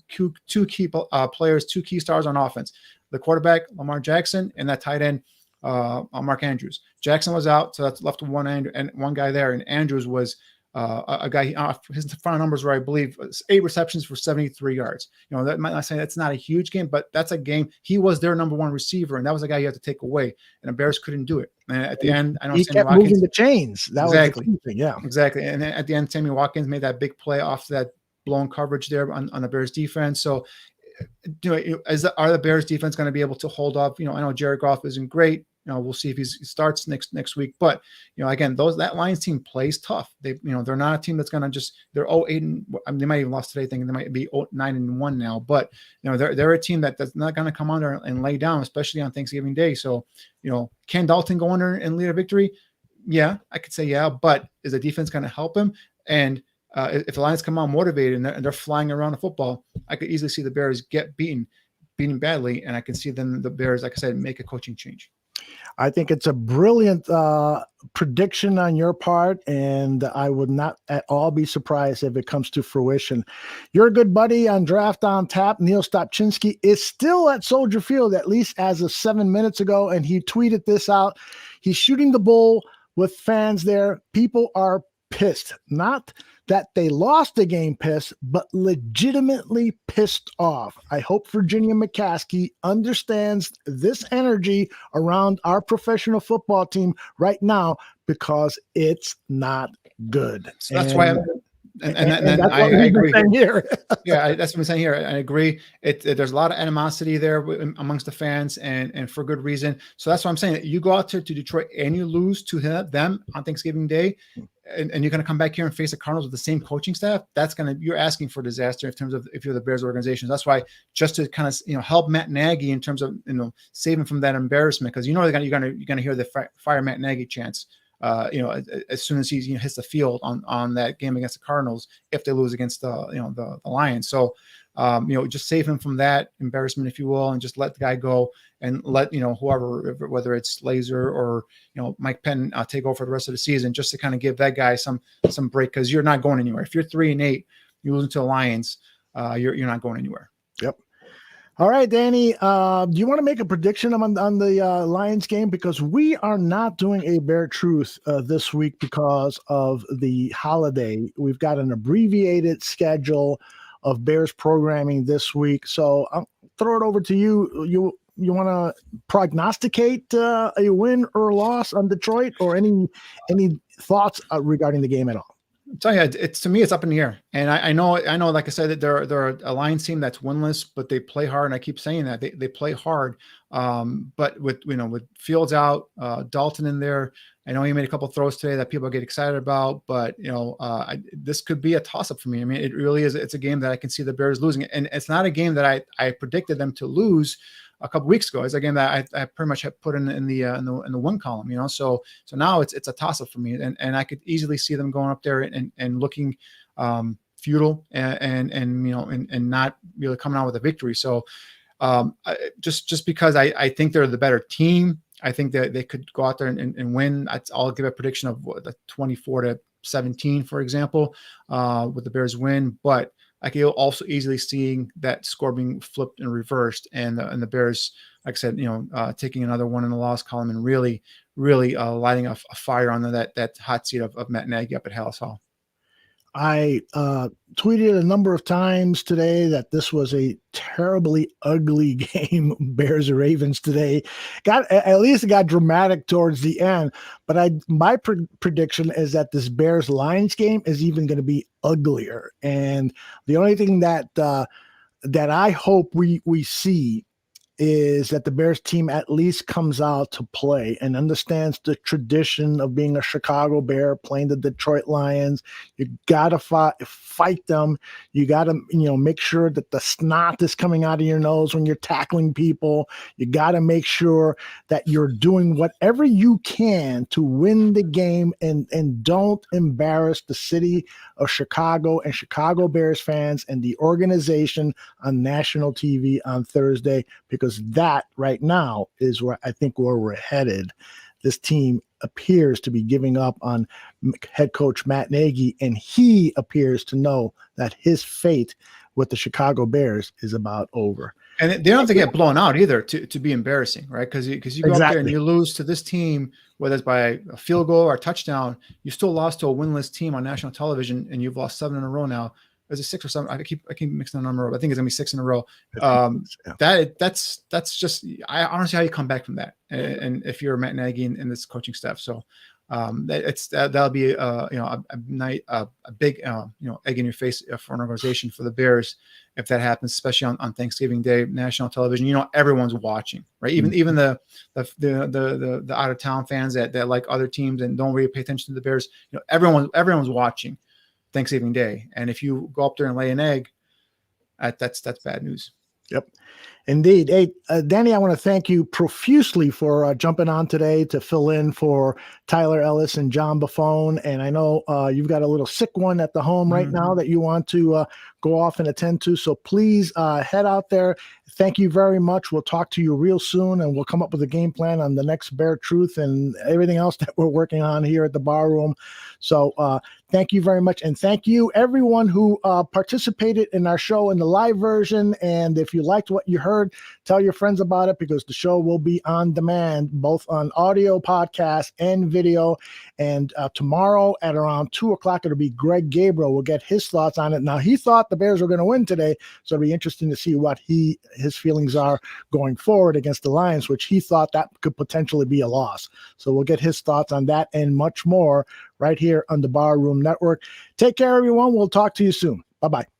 key players, 2 key stars on offense: the quarterback Lamar Jackson and that tight end Mark Andrews. Jackson was out, so that's left one end and one guy there, and Andrews was a guy. His final numbers were, I believe, 8 receptions for 73 yards. That might not say that's not a huge game, but that's a game. He was their number 1 receiver, and that was a guy you had to take away. And the Bears couldn't do it. And at the end, I know he Sammy kept Watkins moving the chains. That exactly, was the key thing. Yeah, exactly. And then at the end, Sammy Watkins made that big play off that blown coverage there on the Bears defense. So, are the Bears defense going to be able to hold up? I know Jared Goff isn't great. We'll see if he starts next week. But again, that Lions team plays tough. They're not a team that's going to just. They're 0-8. They might even lost today, thinking they might be 9-1 now. But they're a team that's not going to come on there and lay down, especially on Thanksgiving Day. So can Dalton go in there and lead a victory? Yeah, I could say yeah. But is the defense going to help him? And if the Lions come out motivated and they're flying around the football, I could easily see the Bears get beaten badly, and I can see then the Bears, like I said, make a coaching change. I think it's a brilliant prediction on your part, and I would not at all be surprised if it comes to fruition. Your good buddy on Draft on Tap, Neil Stopchinski, is still at Soldier Field, at least as of 7 minutes ago, and he tweeted this out. He's shooting the bull with fans there. People are pissed. Not that they lost the game pissed, but legitimately pissed off. I hope Virginia McCaskey understands this energy around our professional football team right now, because it's not good. So that's why I agree. Yeah, that's what I'm saying here. I agree. There's a lot of animosity there amongst the fans, and for good reason. So that's what I'm saying. You go out to Detroit and you lose to them on Thanksgiving Day, and you're going to come back here and face the Cardinals with the same coaching staff. You're asking for disaster in terms of if you're the Bears organization. That's why, just to kind of help Matt Nagy in terms of save him from that embarrassment, because you're going to hear the fire Matt Nagy chants. As soon as he hits the field on that game against the Cardinals, if they lose against the Lions. So just save him from that embarrassment, if you will, and just let the guy go, and let whoever, whether it's Laser or Mike Penn, take over for the rest of the season, just to kind of give that guy some break, because you're not going anywhere. If you're 3-8, you lose to the Lions, you're not going anywhere. Yep. All right, Danny, do you want to make a prediction on the Lions game? Because we are not doing a Bear Truth this week because of the holiday. We've got an abbreviated schedule of Bears programming this week. So I'll throw it over to you. You want to prognosticate a win or loss on Detroit, or any thoughts regarding the game at all? I'll tell you, to me, it's up in the air. And I know, like I said, that they're a Lions team that's winless, but they play hard. And I keep saying that they play hard. But with Fields out, Dalton in there, I know he made a couple throws today that people get excited about, but this could be a toss-up for me. I mean, it really is. It's a game that I can see the Bears losing, and it's not a game that I predicted them to lose a couple weeks ago. It's a game that I pretty much have put in the win column. So now it's a toss-up for me, and I could easily see them going up there and looking futile and not really coming out with a victory. So just because I think they're the better team, I think that they could go out there and win. I'll give a prediction of the 24-17, for example, with the Bears win. But I could also easily seeing that score being flipped and reversed, and the Bears, like I said, taking another one in the loss column and really lighting a fire on that hot seat of Matt Nagy up at Hallis Hall. I tweeted a number of times today that this was a terribly ugly game, Bears Ravens today. At least it got dramatic towards the end. But my prediction is that this Bears Lions game is even going to be uglier. And the only thing that I hope we see is that the Bears team at least comes out to play and understands the tradition of being a Chicago Bear, playing the Detroit Lions. You got to fight them. You got to, make sure that the snot is coming out of your nose when you're tackling people. You got to make sure that you're doing whatever you can to win the game, and don't embarrass the city of Chicago and Chicago Bears fans and the organization on national TV on Thursday, because because that right now is where I think where we're headed. This team appears to be giving up on head coach Matt Nagy, and he appears to know that his fate with the Chicago Bears is about over. And they don't have to get blown out either to be embarrassing, right? Because you go up there and you lose to this team, whether it's by a field goal or a touchdown, you still lost to a winless team on national television, and you've lost 7 in a row now. Is it 6 or 7? I keep mixing the number up. I think it's gonna be 6 in a row. That's just I honestly how you come back from that. And if you're Matt Nagy and this coaching staff, so that'll be a big egg in your face for an organization, for the Bears, if that happens, especially on Thanksgiving Day, national television. Everyone's watching, right? Even the out of town fans that like other teams and don't really pay attention to the Bears. Everyone's watching Thanksgiving Day, and if you go up there and lay an egg, that's bad news. Yep, indeed. Hey, Danny, I want to thank you profusely for jumping on today to fill in for Tyler Ellis and John Buffone. And I know you've got a little sick one at the home right now that you want to go off and attend to. So please head out there. Thank you very much. We'll talk to you real soon, and we'll come up with a game plan on the next Bear Truth and everything else that we're working on here at the Bar Room. So thank you very much. And thank you, everyone who participated in our show in the live version. And if you liked what you heard, tell your friends about it, because the show will be on demand, both on audio, podcast, and video. And tomorrow at around 2:00, it'll be Greg Gabriel. We'll get his thoughts on it. Now, he thought the Bears were going to win today, so it'll be interesting to see what his feelings are going forward against the Lions, which he thought that could potentially be a loss. So we'll get his thoughts on that and much more right here on the Bar Room Network. Take care, everyone. We'll talk to you soon. Bye-bye.